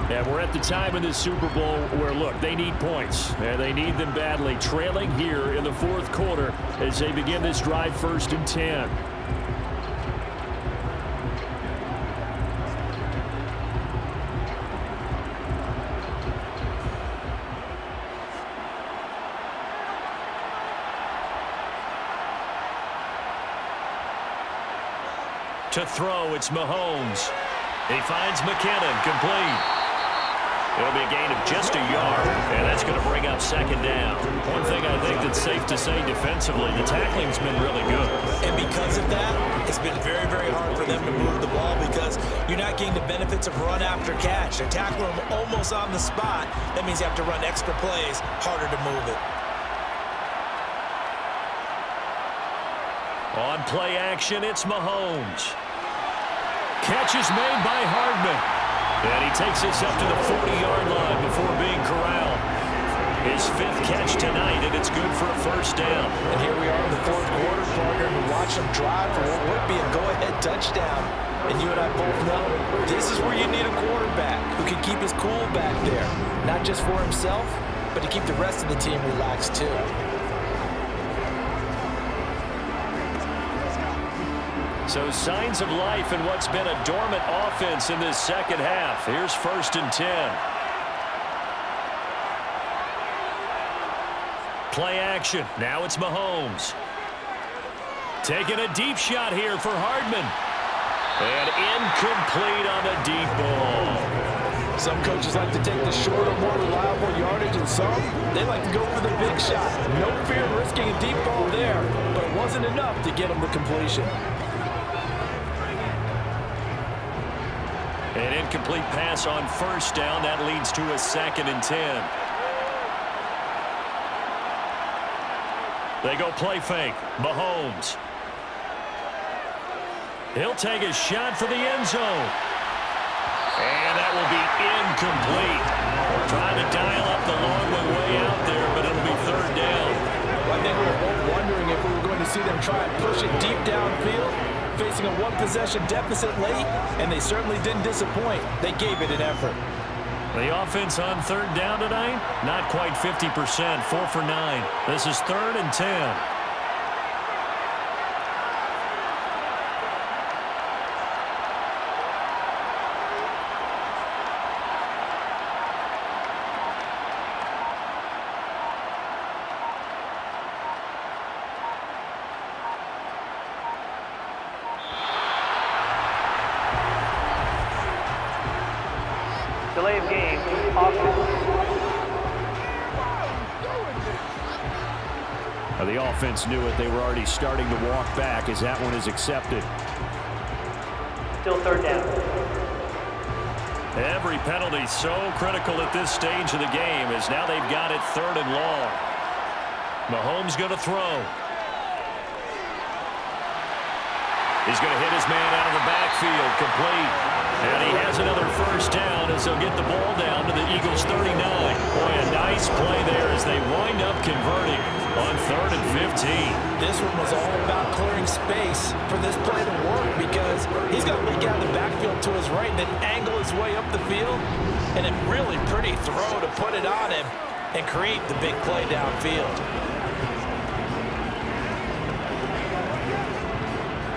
Speaker 2: And we're at the time in this Super Bowl where, look, they need points. And they need them badly. Trailing here in the fourth quarter as they begin this drive 1st and 10. To throw, it's Mahomes. He finds McKinnon, complete. It'll be a gain of just a yard, and that's going to bring up 2nd down. One thing I think that's safe to say defensively, the tackling's been really good.
Speaker 3: And because of that, it's been very, very hard for them to move the ball because you're not getting the benefits of run after catch. They're tackling them almost on the spot. That means you have to run extra plays, harder to move it.
Speaker 2: On play action, it's Mahomes. Catch is made by Hardman. And he takes us up to the 40-yard line before being corralled. His 5th catch tonight, and it's good for a 1st down.
Speaker 3: And here we are in the 4th quarter, partner, and we watch him drive for what would be a go-ahead touchdown. And you and I both know this is where you need a quarterback who can keep his cool back there. Not just for himself, but to keep the rest of the team relaxed too.
Speaker 2: So signs of life in what's been a dormant offense in this 2nd half. Here's 1st and 10. Play action. Now it's Mahomes. Taking a deep shot here for Hardman. And incomplete on the deep ball.
Speaker 6: Some coaches like to take the shorter, more reliable yardage, and some, they like to go for the big shot. No fear of risking a deep ball there, but it wasn't enough to get them the completion.
Speaker 2: An incomplete pass on 1st down. That leads to a 2nd and 10. They go play fake. Mahomes. He'll take a shot for the end zone. And that will be incomplete. Trying to dial up the long way out there, but it'll be 3rd down.
Speaker 6: I think we were both wondering if we were going to see them try and push it deep downfield, facing a 1-possession deficit late, and they certainly didn't disappoint. They gave it an effort.
Speaker 2: The offense on 3rd down tonight, not quite 50%, 4 for 9. This is 3rd and 10.
Speaker 5: Delay of game, offense.
Speaker 2: The offense knew it. They were already starting to walk back as that one is accepted.
Speaker 5: Still 3rd down.
Speaker 2: Every penalty so critical at this stage of the game as now they've got it 3rd and long. Mahomes going to throw. He's going to hit his man out of the backfield, complete. And he has another 1st down as they'll get the ball down to the Eagles' 39. Boy, a nice play there as they wind up converting on 3rd and 15.
Speaker 3: This one was all about clearing space for this play to work because he's got to leak out of the backfield to his right and then angle his way up the field. And a really pretty throw to put it on him and create the big play downfield.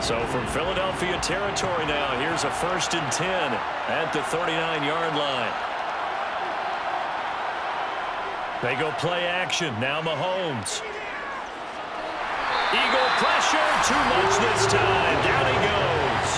Speaker 2: So from Philadelphia territory now, here's a 1st and 10 at the 39-yard line. They go play action. Now Mahomes. Eagle pressure. Too much this time. Down he goes.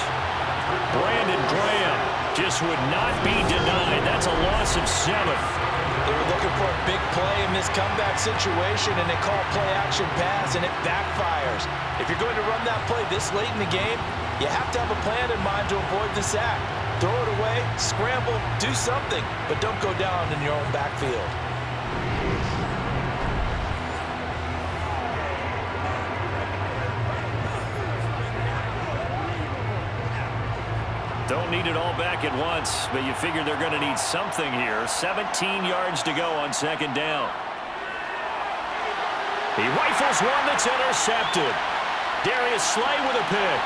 Speaker 2: Brandon Graham just would not be denied. That's a loss of 7.
Speaker 3: They were looking for a big play in this comeback situation, and they call play-action pass, and it backfires. If you're going to run that play this late in the game, you have to have a plan in mind to avoid the sack. Throw it away, scramble, do something, but don't go down in your own backfield.
Speaker 4: Don't need it all back at once, but you figure they're going to need something here. 17 yards to go on second down. He rifles one that's intercepted. Darius Slay with a pick.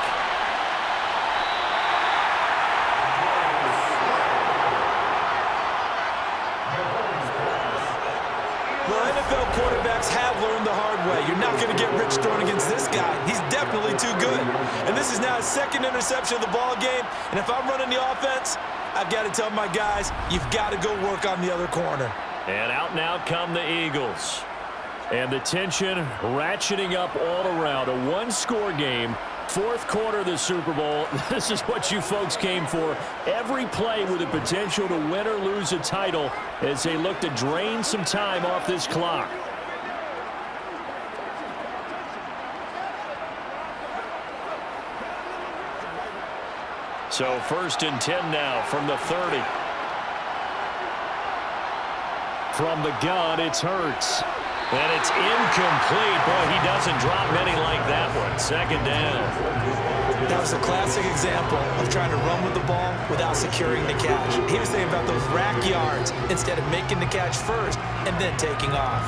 Speaker 3: Well, NFL quarterbacks have learned the hard way. You're not going to get rich throwing against this guy. He's definitely too good. And this is now his second interception of the ball game. And if I'm running the offense, I've got to tell my guys, you've got to go work on the other corner.
Speaker 4: And out come the Eagles. And the tension ratcheting up all around. A one-score game. Fourth quarter of the Super Bowl. This is what you folks came for. Every play with the potential to win or lose a title as they look to drain some time off this clock. So 1st and 10 now from the 30. From the gun, it's Hurts. And it's incomplete. Boy, he doesn't drop many like that one. Second down.
Speaker 3: That was a classic example of trying to run with the ball without securing the catch. He was thinking about those rack yards instead of making the catch first and then taking off.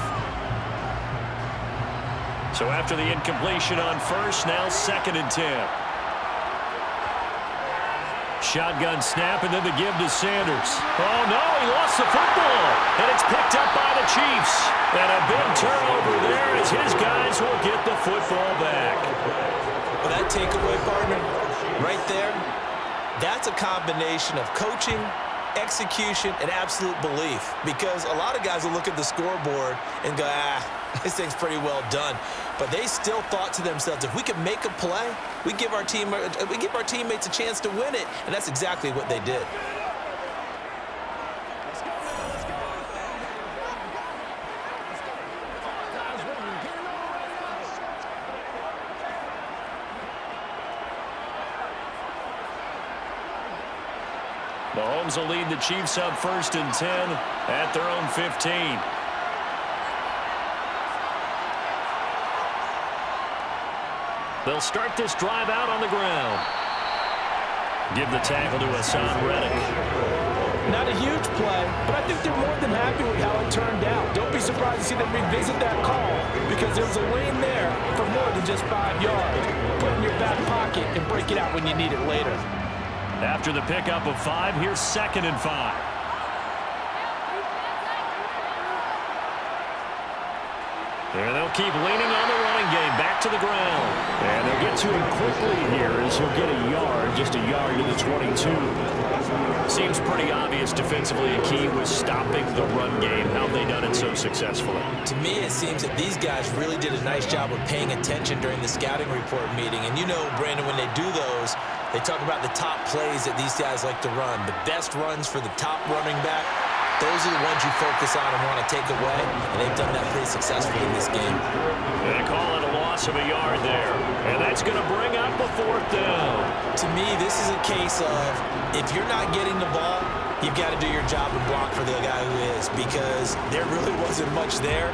Speaker 4: So after the incompletion on first, now 2nd and 10. Shotgun snap, and then the give to Sanders. Oh, no, he lost the football. And it's picked up by the Chiefs. And a big turnover there as his guys will get the football back.
Speaker 3: Well, that takeaway, partner, right there, that's a combination of coaching, execution, and absolute belief. Because a lot of guys will look at the scoreboard and go, this thing's pretty well done. But they still thought to themselves, if we can make a play, we give our teammates a chance to win it. And that's exactly what they did.
Speaker 4: Mahomes will lead the Chiefs up 1st and 10 at their own 15. They'll start this drive out on the ground. Give the tackle to Hassan Reddick.
Speaker 6: Not a huge play, but I think they're more than happy with how it turned out. Don't be surprised to see them revisit that call because there was a lane there for more than just 5 yards. Put it in your back pocket and break it out when you need it later.
Speaker 4: After the pickup of 5, here's 2nd and 5. And they'll keep leaning on the running game. Back to the ground. And they'll get to him quickly here as he'll get a yard, just a yard to the 22. Seems pretty obvious defensively a key was stopping the run game. How have they done it so successfully?
Speaker 3: To me, it seems that these guys really did a nice job of paying attention during the scouting report meeting. And you know, Brandon, when they do those, they talk about the top plays that these guys like to run. The best runs for the top running back. Those are the ones you focus on and want to take away, and they've done that pretty successfully in this game.
Speaker 4: They call it a loss of a yard there, and that's going to bring up a 4th down.
Speaker 3: To me, this is a case of if you're not getting the ball, you've got to do your job and block for the guy who is, because there really wasn't much there,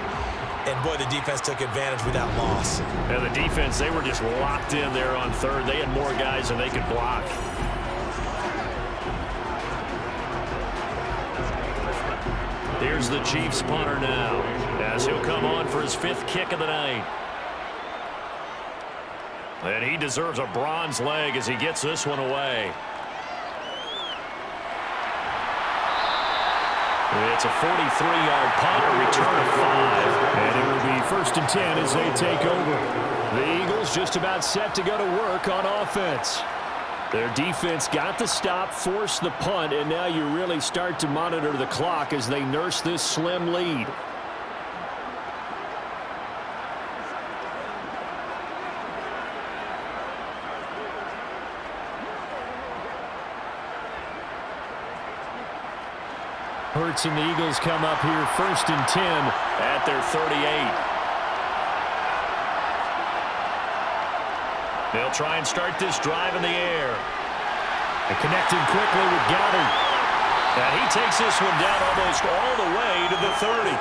Speaker 3: and boy, the defense took advantage with that loss.
Speaker 4: And the defense, they were just locked in there on 3rd. They had more guys than they could block. Here's the Chiefs punter now, as he'll come on for his 5th kick of the night. And he deserves a bronze leg as he gets this one away. It's a 43-yard punt, a return of 5. And it will be 1st and 10 as they take over. The Eagles just about set to go to work on offense. Their defense got the stop, forced the punt, and now you really start to monitor the clock as they nurse this slim lead. Hurts and the Eagles come up here 1st and 10 at their 38. They'll try and start this drive in the air. And connecting quickly with Goddard. And he takes this one down almost all the way
Speaker 2: to the 30.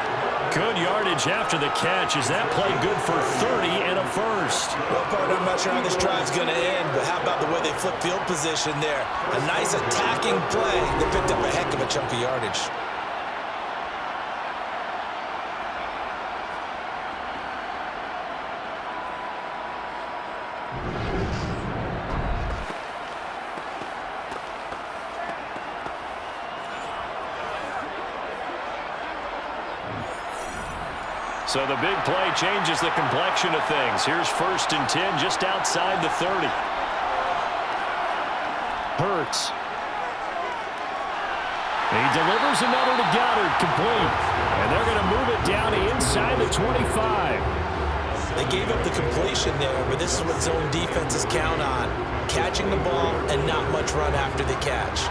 Speaker 2: Good yardage after the catch. Is that play good for 30 and a first?
Speaker 3: Well, partner, I'm not sure how this drive's going to end, but how about the way they flip field position there? A nice attacking play that picked up a heck of a chunk of yardage.
Speaker 2: So the big play changes the complexion of things. Here's 1st and 10 just outside the 30. Hurts. He delivers another to Goddard, complete. And they're going to move it down inside the 25.
Speaker 3: They gave up the completion there, but this is what zone defenses count on. Catching the ball and not much run after the catch.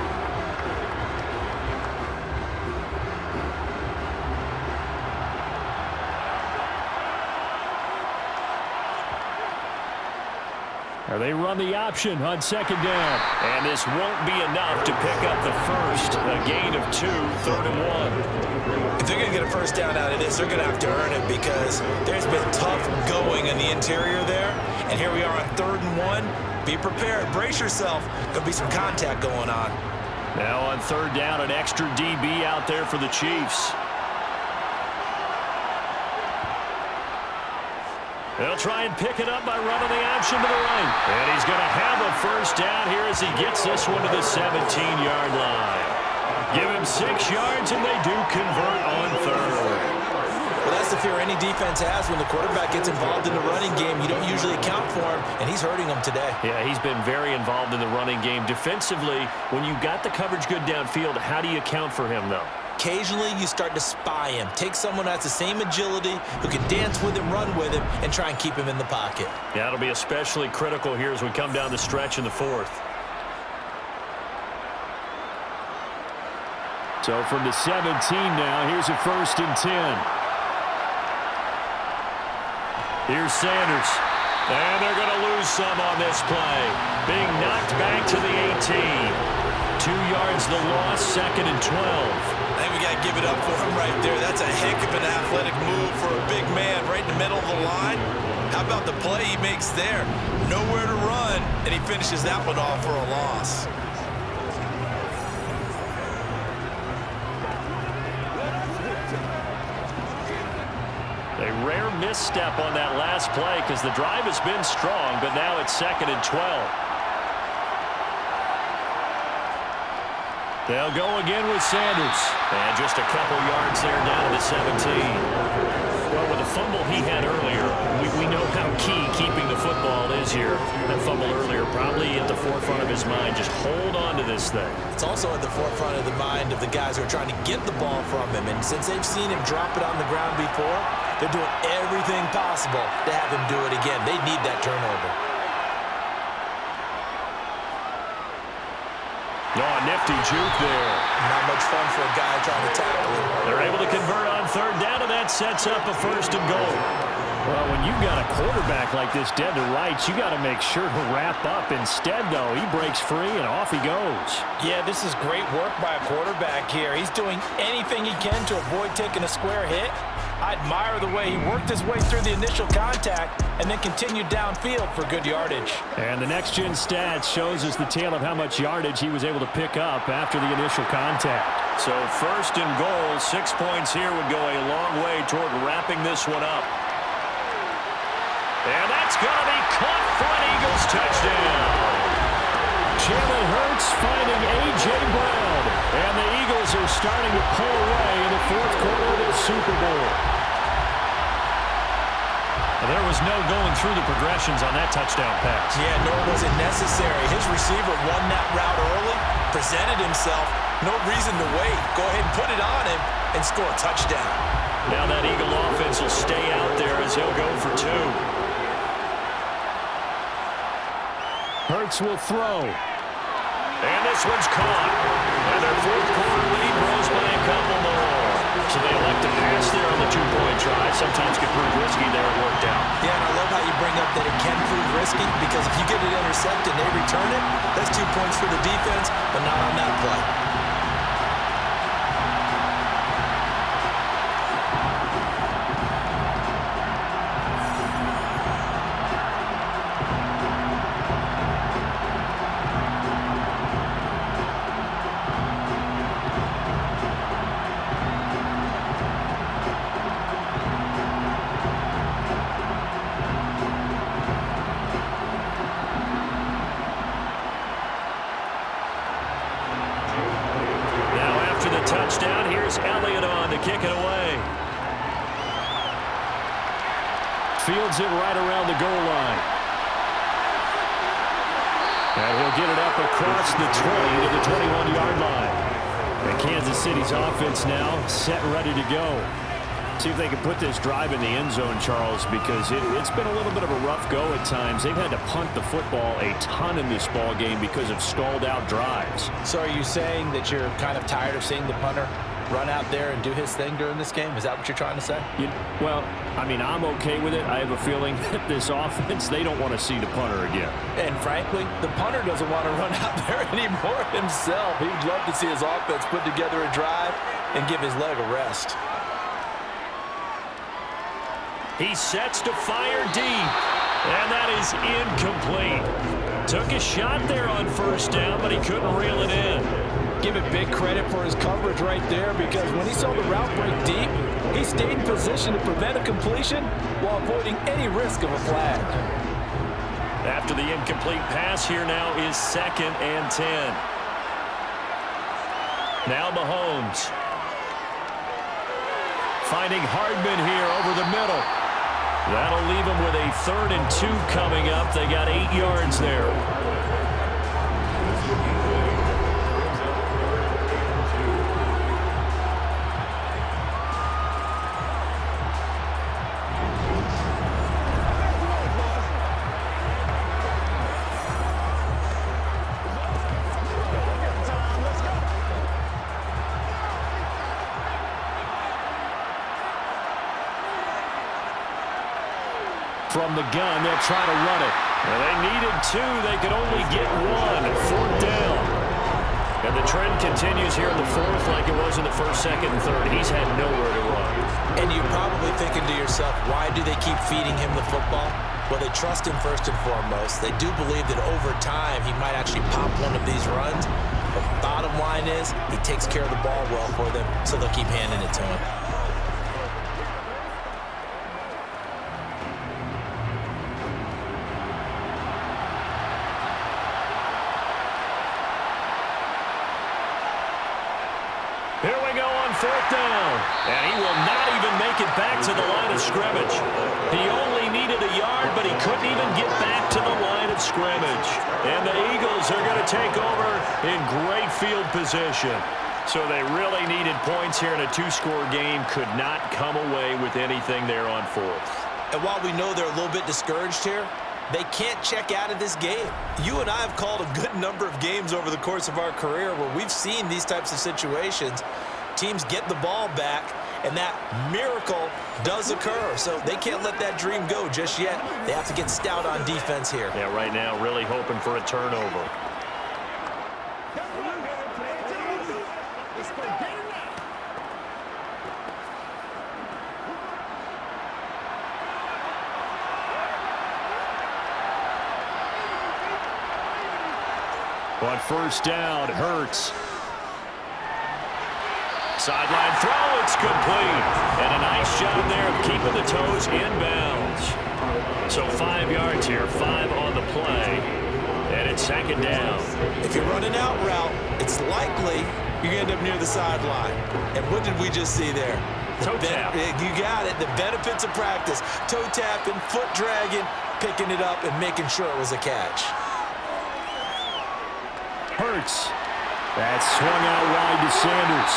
Speaker 2: They run the option on 2nd down. And this won't be enough to pick up the first. A gain of 2, 3rd and 1.
Speaker 3: If they're going to get a first down out of this, they're going to have to earn it because there's been tough going in the interior there. And here we are on 3rd and 1. Be prepared. Brace yourself. There'll be some contact going on.
Speaker 2: Now on 3rd down, an extra DB out there for the Chiefs. They'll try and pick it up by running the option to the right. And he's going to have a first down here as he gets this one to the 17-yard line. Give him 6 yards, and they do convert on 3rd.
Speaker 3: Well, that's the fear any defense has when the quarterback gets involved in the running game. You don't usually account for him, and he's hurting them today.
Speaker 2: Yeah, he's been very involved in the running game. Defensively, when you got the coverage good downfield, how do you account for him, though?
Speaker 3: Occasionally, you start to spy him. Take someone who has the same agility, who can dance with him, run with him, and try and keep him in the pocket.
Speaker 2: Yeah, it'll be especially critical here as we come down the stretch in the 4th. So from the 17 now, here's a 1st and 10. Here's Sanders. And they're going to lose some on this play. Being knocked back to the 18. 2 yards the loss, 2nd and 12.
Speaker 3: I think we got to give it up for him right there. That's a heck of an athletic move for a big man right in the middle of the line. How about the play he makes there? Nowhere to run, and he finishes that one off for a loss.
Speaker 2: A rare misstep on that last play because the drive has been strong, but now it's 2nd and 12. They'll go again with Sanders. And just a couple yards there down to the 17. Well, with the fumble he had earlier, we know how key keeping the football is here. That fumble earlier probably at the forefront of his mind. Just hold on to this thing.
Speaker 3: It's also at the forefront of the mind of the guys who are trying to get the ball from him. And since they've seen him drop it on the ground before, they're doing everything possible to have him do it again. They need that turnover.
Speaker 2: Oh, nifty juke there.
Speaker 3: Not much fun for a guy trying to tackle him.
Speaker 2: They're able to convert on 3rd down, and that sets up a 1st and goal. Well, when you've got a quarterback like this dead to rights, you got to make sure to wrap up. Instead, though, he breaks free, and off he goes.
Speaker 6: Yeah, this is great work by a quarterback here. He's doing anything he can to avoid taking a square hit. I admire the way he worked his way through the initial contact and then continued downfield for good yardage.
Speaker 2: And the next-gen stats shows us the tale of how much yardage he was able to pick up after the initial contact. So 1st and goal, 6 points here would go a long way toward wrapping this one up. And that's going to be caught for an Eagles touchdown. Jalen Hurts finding A.J. Brown. And the Eagles are starting to pull away in the 4th quarter of this Super Bowl. There was no going through the progressions on that touchdown pass.
Speaker 3: Yeah, nor was it necessary. His receiver won that route early, presented himself. No reason to wait. Go ahead and put it on him and score a touchdown.
Speaker 2: Now that Eagle offense will stay out there as he'll go for 2. Hurts will throw. And this one's caught. And their 4th quarter lead grows by a couple more. So they elect to pass there on the 2-point try. Sometimes can prove risky there. It worked out.
Speaker 3: Yeah, and I love how you bring up that it can prove risky because if you get it intercepted and they return it, that's 2 points for the defense, but not on that play.
Speaker 2: Fields it right around the goal line. And he'll get it up across the 20 to the 21-yard line. And Kansas City's offense now set and ready to go. See if they can put this drive in the end zone, Charles, because it's been a little bit of a rough go at times. They've had to punt the football a ton in this ball game because of stalled out drives.
Speaker 6: So are you saying that you're kind of tired of seeing the punter run out there and do his thing during this game? Is that what you're trying to say?
Speaker 2: Well, I mean, I'm okay with it. I have a feeling that this offense, they don't want to see the punter again.
Speaker 6: And frankly, the punter doesn't want to run out there anymore himself. He'd love to see his offense put together a drive and give his leg a rest.
Speaker 2: He sets to fire deep, and that is incomplete. Took a shot there on first down, but he couldn't reel it in.
Speaker 6: Give it big credit for his coverage right there, because when he saw the route break deep, he stayed in position to prevent a completion while avoiding any risk of a flag.
Speaker 2: After the incomplete pass, here now is 2nd and 10. Now Mahomes. Finding Hardman here over the middle. That'll leave them with a 3rd and 2 coming up. They got 8 yards there. From the gun, they'll try to run it. Well, they needed 2. They could only get 1. 4th down. And the trend continues here in the 4th like it was in the 1st, 2nd, and 3rd. He's had nowhere to run.
Speaker 3: And you're probably thinking to yourself, why do they keep feeding him the football? Well, they trust him first and foremost. They do believe that over time he might actually pop one of these runs. But bottom line is he takes care of the ball well for them, so they'll keep handing it to him.
Speaker 2: Here we go on 4th down. And he will not even make it back to the line of scrimmage. He only needed a yard, but he couldn't even get back to the line of scrimmage. And the Eagles are going to take over in great field position. So they really needed points here in a 2-score game. Could not come away with anything there on 4th.
Speaker 3: And while we know they're a little bit discouraged here, they can't check out of this game. You and I have called a good number of games over the course of our career where we've seen these types of situations. Teams get the ball back, and that miracle does occur. So they can't let that dream go just yet. They have to get stout on defense here.
Speaker 2: Yeah, right now really hoping for a turnover. On 1st down, Hurts. Sideline throw, it's complete. And a nice job there of keeping the toes inbounds. So 5 yards here, 5 on the play. And it's 2nd down.
Speaker 3: If you're running out route, it's likely you're going to end up near the sideline. And what did we just see there?
Speaker 2: Toe tap.
Speaker 3: You got it. The benefits of practice. Toe tapping, foot dragging, picking it up, and making sure it was a catch.
Speaker 2: Hurts. That's swung out wide to Sanders.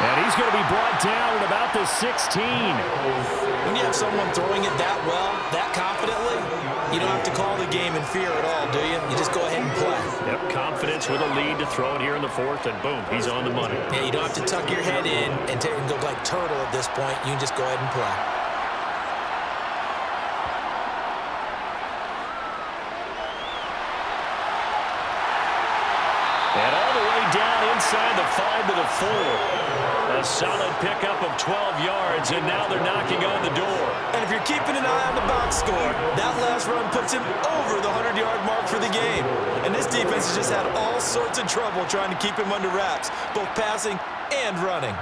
Speaker 2: And he's going to be brought down at about the 16.
Speaker 3: When you have someone throwing it that well, that confidently, you don't have to call the game in fear at all, do you? You just go ahead and play.
Speaker 2: Yep, confidence with a lead to throw it here in the 4th, and boom, he's on the money.
Speaker 3: Yeah, you don't have to tuck your head in and go like turtle at this point. You can just go ahead and play.
Speaker 2: And all the way down inside the 5 to the 4. A solid pickup of 12 yards, and now they're knocking on the door.
Speaker 3: And if you're keeping an eye on the box score, that last run puts him over the 100-yard mark for the game. And this defense has just had all sorts of trouble trying to keep him under wraps, both passing and running.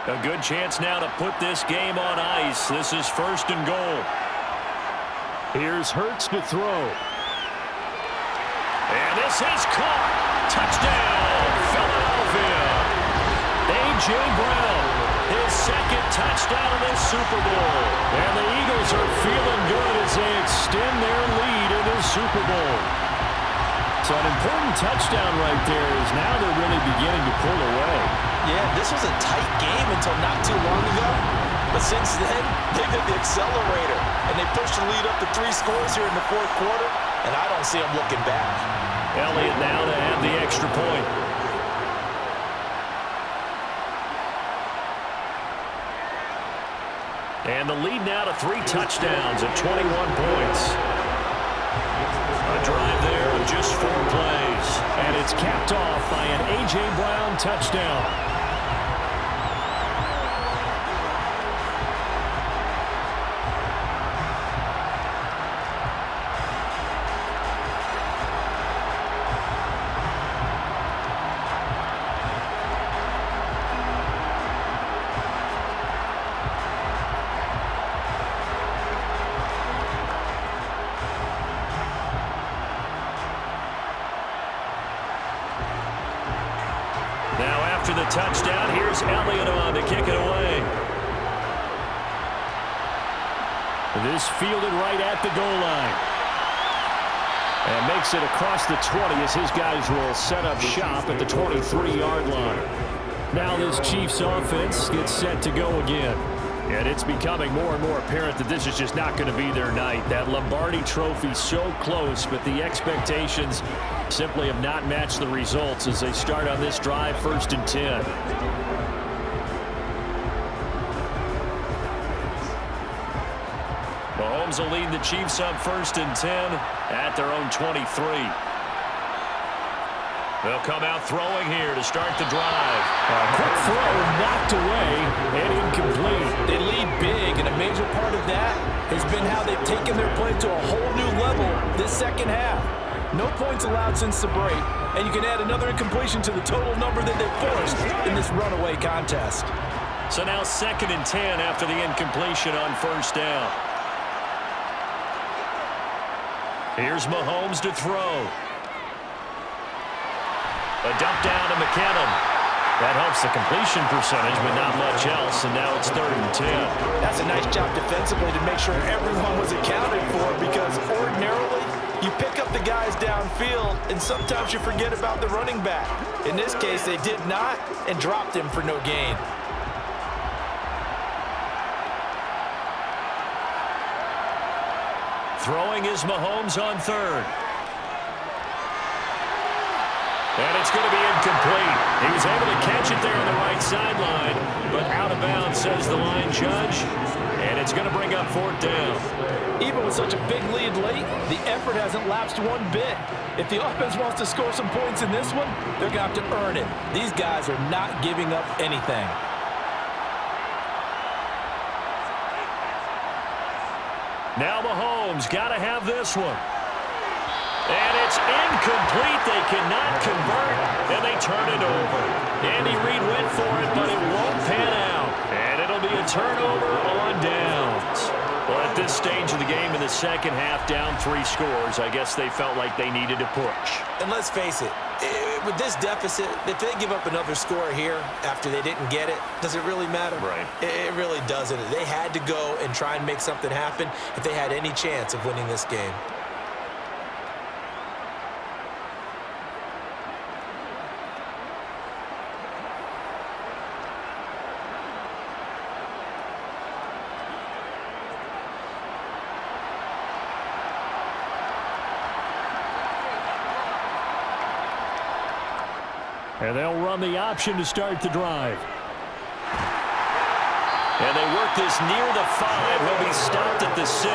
Speaker 2: A good chance now to put this game on ice. This is 1st and goal. Here's Hurts to throw. And this is caught. Touchdown, Philadelphia. A.J. Brown, his second touchdown of this Super Bowl. And the Eagles are feeling good as they extend their lead in this Super Bowl. So an important touchdown right there is now they're really beginning to pull away.
Speaker 3: Yeah, this was a tight game until not too long ago. But since then, they've hit the accelerator. And they pushed the lead up to 3 scores here in the fourth quarter. And I don't see them looking back.
Speaker 2: Elliott now to have the extra point. And the lead now to 3 touchdowns at 21 points. A drive there of just 4 plays. And it's capped off by an A.J. Brown touchdown. After the touchdown, here's Elliott on to kick it away. This fielded right at the goal line. And makes it across the 20 as his guys will set up shop at the 23-yard line. Now this Chiefs offense gets set to go again. And it's becoming more and more apparent that this is just not going to be their night. That Lombardi trophy so close, but the expectations simply have not matched the results as they start on this drive, 1st and 10. Mahomes will lead the Chiefs up 1st and 10 at their own 23. They'll come out throwing here to start the drive. A quick throw knocked away and incomplete.
Speaker 6: They lead big, and a major part of that has been how they've taken their play to a whole new level this second half. No points allowed since the break, and you can add another incompletion to the total number that they forced in this runaway contest.
Speaker 2: So now 2nd and 10 after the incompletion on 1st down. Here's Mahomes to throw. A dump down to McKinnon. That helps the completion percentage, but not much else, and now it's 3rd and 10.
Speaker 6: That's a nice job defensively to make sure everyone was accounted for, because ordinarily you pick up the guys downfield, and sometimes you forget about the running back. In this case, they did not and dropped him for no gain.
Speaker 2: Throwing is Mahomes on 3rd. And it's going to be incomplete. He was able to catch it there on the right sideline, but out of bounds, says the line judge. And it's going to bring up 4th down.
Speaker 6: Even with such a big lead late, the effort hasn't lapsed one bit. If the offense wants to score some points in this one, they're going to have to earn it. These guys are not giving up anything.
Speaker 2: Now Mahomes got to have this one. And it's incomplete. They cannot convert, and they turn it over. Andy Reid went for it, but it won't pan out. And it'll be a turnover on downs. Well, at this stage of the game in the second half, down 3 scores, I guess they felt like they needed to push.
Speaker 3: And let's face it, with this deficit, if they give up another score here after they didn't get it, does it really matter?
Speaker 2: Right.
Speaker 3: It really doesn't. They had to go and try and make something happen if they had any chance of winning this game.
Speaker 2: And they'll run the option to start the drive. And they work this near the 5. He'll be stopped at the 6.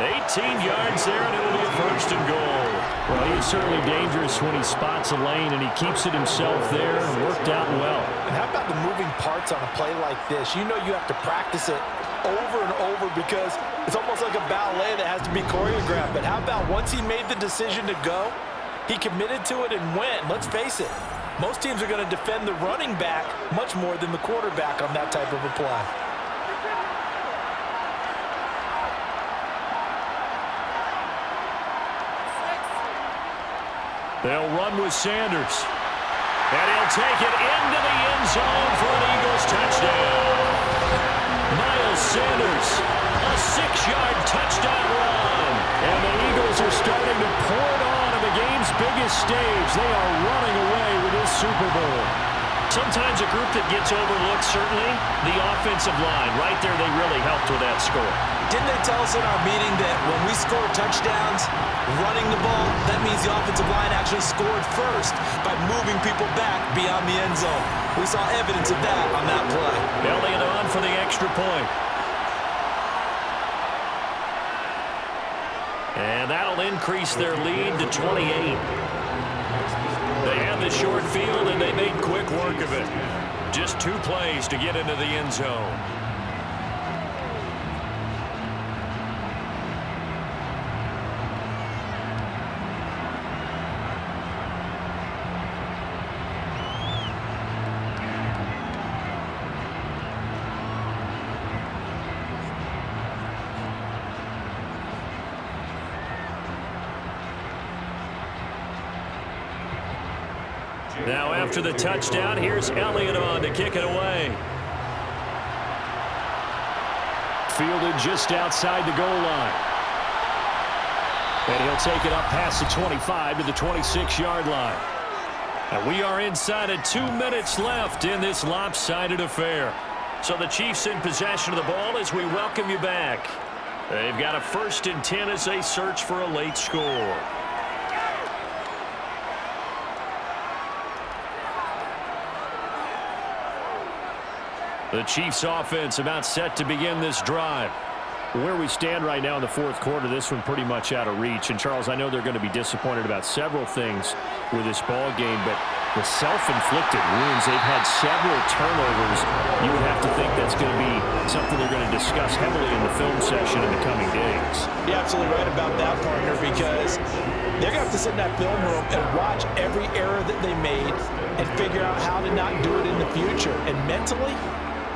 Speaker 2: 18 yards there, and it'll be a 1st and goal. Well, he is certainly dangerous when he spots a lane, and he keeps it himself there and worked out well.
Speaker 6: And how about the moving parts on a play like this? You know you have to practice it over and over because it's almost like a ballet that has to be choreographed. But how about once he made the decision to go, he committed to it and went. Let's face it, most teams are going to defend the running back much more than the quarterback on that type of a play.
Speaker 4: They'll run with Sanders. And he'll take it into the end zone for an Eagles touchdown. Miles Sanders, a 6-yard touchdown run. And the Eagles are starting to pour it on the game's biggest stage. They are running away with this Super Bowl. Sometimes a group that gets overlooked, certainly, the offensive line. Right there, they really helped with that score.
Speaker 3: Didn't they tell us in our meeting that when we score touchdowns running the ball, that means the offensive line actually scored first by moving people back beyond the end zone? We saw evidence of that on that play.
Speaker 4: Elliott on for the extra point. And that'll increase their lead to 28. They had the short field, and they made quick work of it. Just 2 plays to get into the end zone. Now after the touchdown, here's Elliott on to kick it away. Fielded just outside the goal line. And he'll take it up past the 25 to the 26-yard line. And we are inside of 2 minutes left in this lopsided affair. So the Chiefs in possession of the ball as we welcome you back. They've got a 1st and 10 as they search for a late score. The Chiefs offense about set to begin this drive. Where we stand right now in the 4th quarter, this one pretty much out of reach. And, Charles, I know they're going to be disappointed about several things with this ball game, but the self-inflicted wounds, they've had several turnovers. You would have to think that's going to be something they're going to discuss heavily in the film session in the coming days.
Speaker 6: You're absolutely right about that, partner, because they're going to have to sit in that film room and watch every error that they made and figure out how to not do it in the future. And mentally,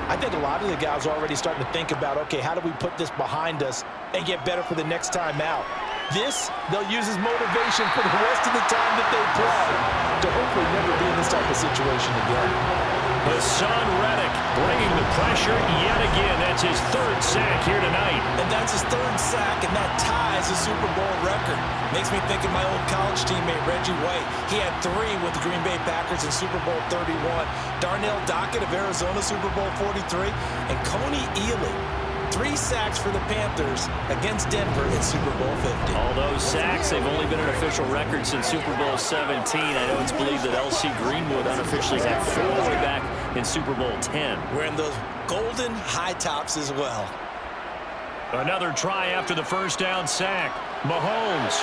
Speaker 6: I think a lot of the guys are already starting to think about, okay, how do we put this behind us and get better for the next time out? This, they'll use as motivation for the rest of the time that they play to hopefully never be in this type of situation again.
Speaker 4: Hassan Reddick bringing the pressure yet again. That's his 3rd sack here tonight.
Speaker 3: And that's his 3rd sack, and that ties a Super Bowl record. Makes me think of my old college teammate, Reggie White. He had 3 with the Green Bay Packers in Super Bowl 31. Darnell Dockett of Arizona, Super Bowl 43. And Coney Ealy, 3 sacks for the Panthers against Denver in Super Bowl 50.
Speaker 4: All those sacks, they've only been an official record since Super Bowl 17. I know it's believed that L.C. Greenwood unofficially had 4 way back in Super Bowl 10.
Speaker 3: Wearing those golden high tops as well.
Speaker 4: Another try after the 1st down sack. Mahomes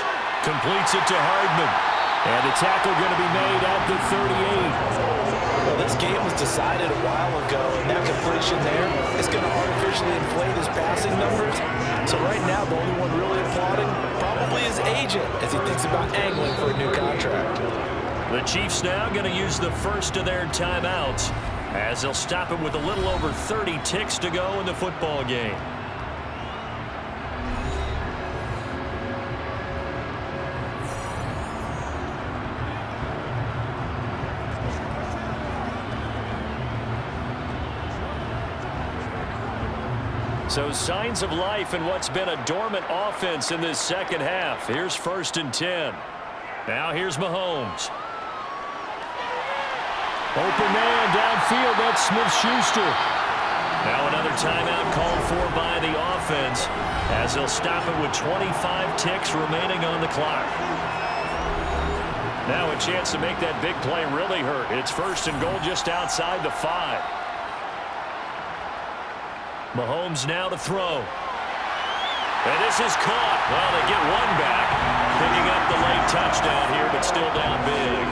Speaker 4: completes it to Hardman. And the tackle going to be made at the 38.
Speaker 6: Well, this game was decided a while ago, and that completion there is going to artificially inflate his passing numbers. So right now, the only one really applauding probably his agent as he thinks about angling for a new contract.
Speaker 4: The Chiefs now going to use the first of their timeouts as they'll stop it with a little over 30 ticks to go in the football game. So signs of life in what's been a dormant offense in this 2nd half. Here's 1st and 10. Now here's Mahomes. Open man downfield. That's Smith-Schuster. Now another timeout called for by the offense as they'll stop it with 25 ticks remaining on the clock. Now a chance to make that big play really hurt. It's 1st and goal just outside the 5. Mahomes now to throw. And this is caught. Well, they get one back. Picking up the late touchdown here, but still down big.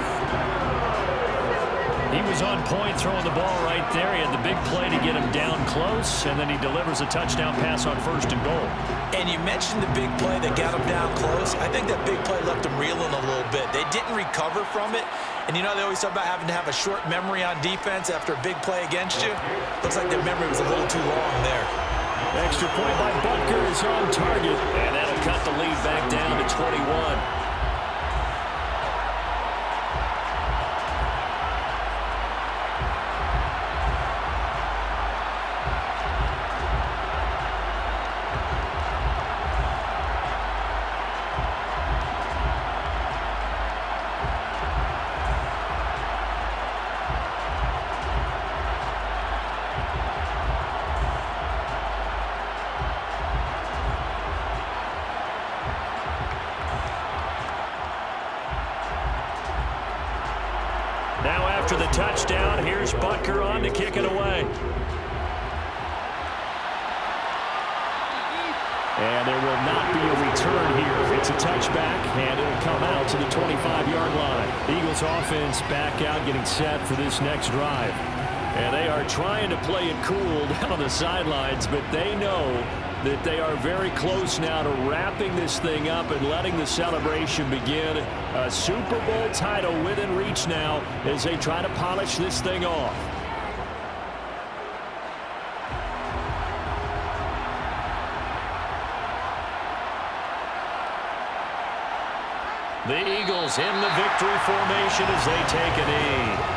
Speaker 4: He was on point throwing the ball right there. He had the big play to get him down close, and then he delivers a touchdown pass on 1st and goal.
Speaker 3: And you mentioned the big play that got him down close. I think that big play left him reeling a little bit. They didn't recover from it. And you know they always talk about having to have a short memory on defense after a big play against you. Looks like their memory was a little too long there.
Speaker 4: Extra point by Butker is on target. And that'll cut the lead back down to 21. Now after the touchdown, here's Butker on to kick it away. And there will not be a return here. It's a touchback, and it'll come out to the 25-yard line. The Eagles offense back out getting set for this next drive. And they are trying to play it cool down on the sidelines, but they know that they are very close now to wrapping this thing up and letting the celebration begin. A Super Bowl title within reach now as they try to polish this thing off. The Eagles in the victory formation as they take a knee.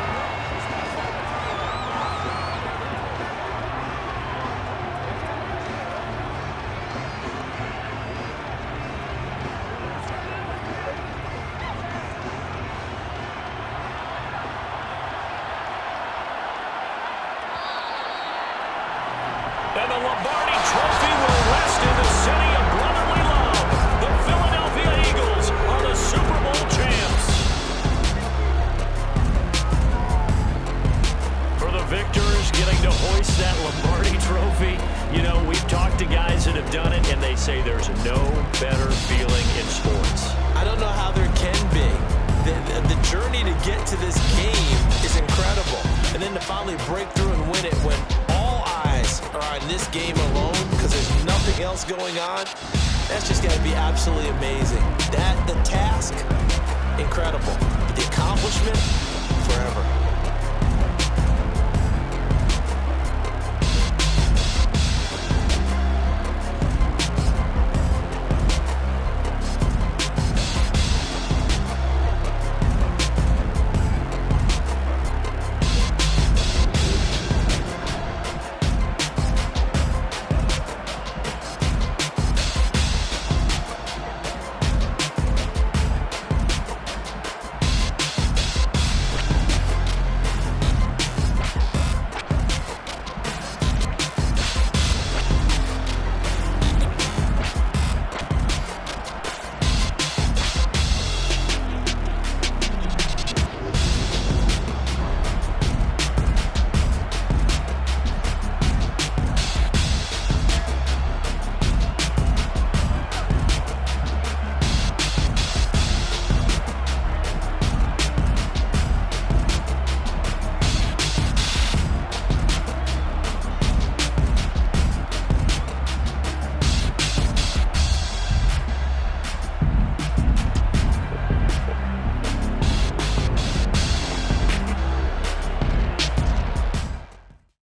Speaker 4: And the Lombardi Trophy will rest in the city of brotherly love. The Philadelphia Eagles are the Super Bowl champs. For the victors getting to hoist that Lombardi Trophy, you know, we've talked to guys that have done it, and they say there's no better feeling in sports.
Speaker 3: I don't know how there can be. The journey to get to this game is incredible. And then to finally break through and win it when all eyes are on this game alone because there's nothing else going on, that's just got to be absolutely amazing. The task, incredible. But the accomplishment, forever.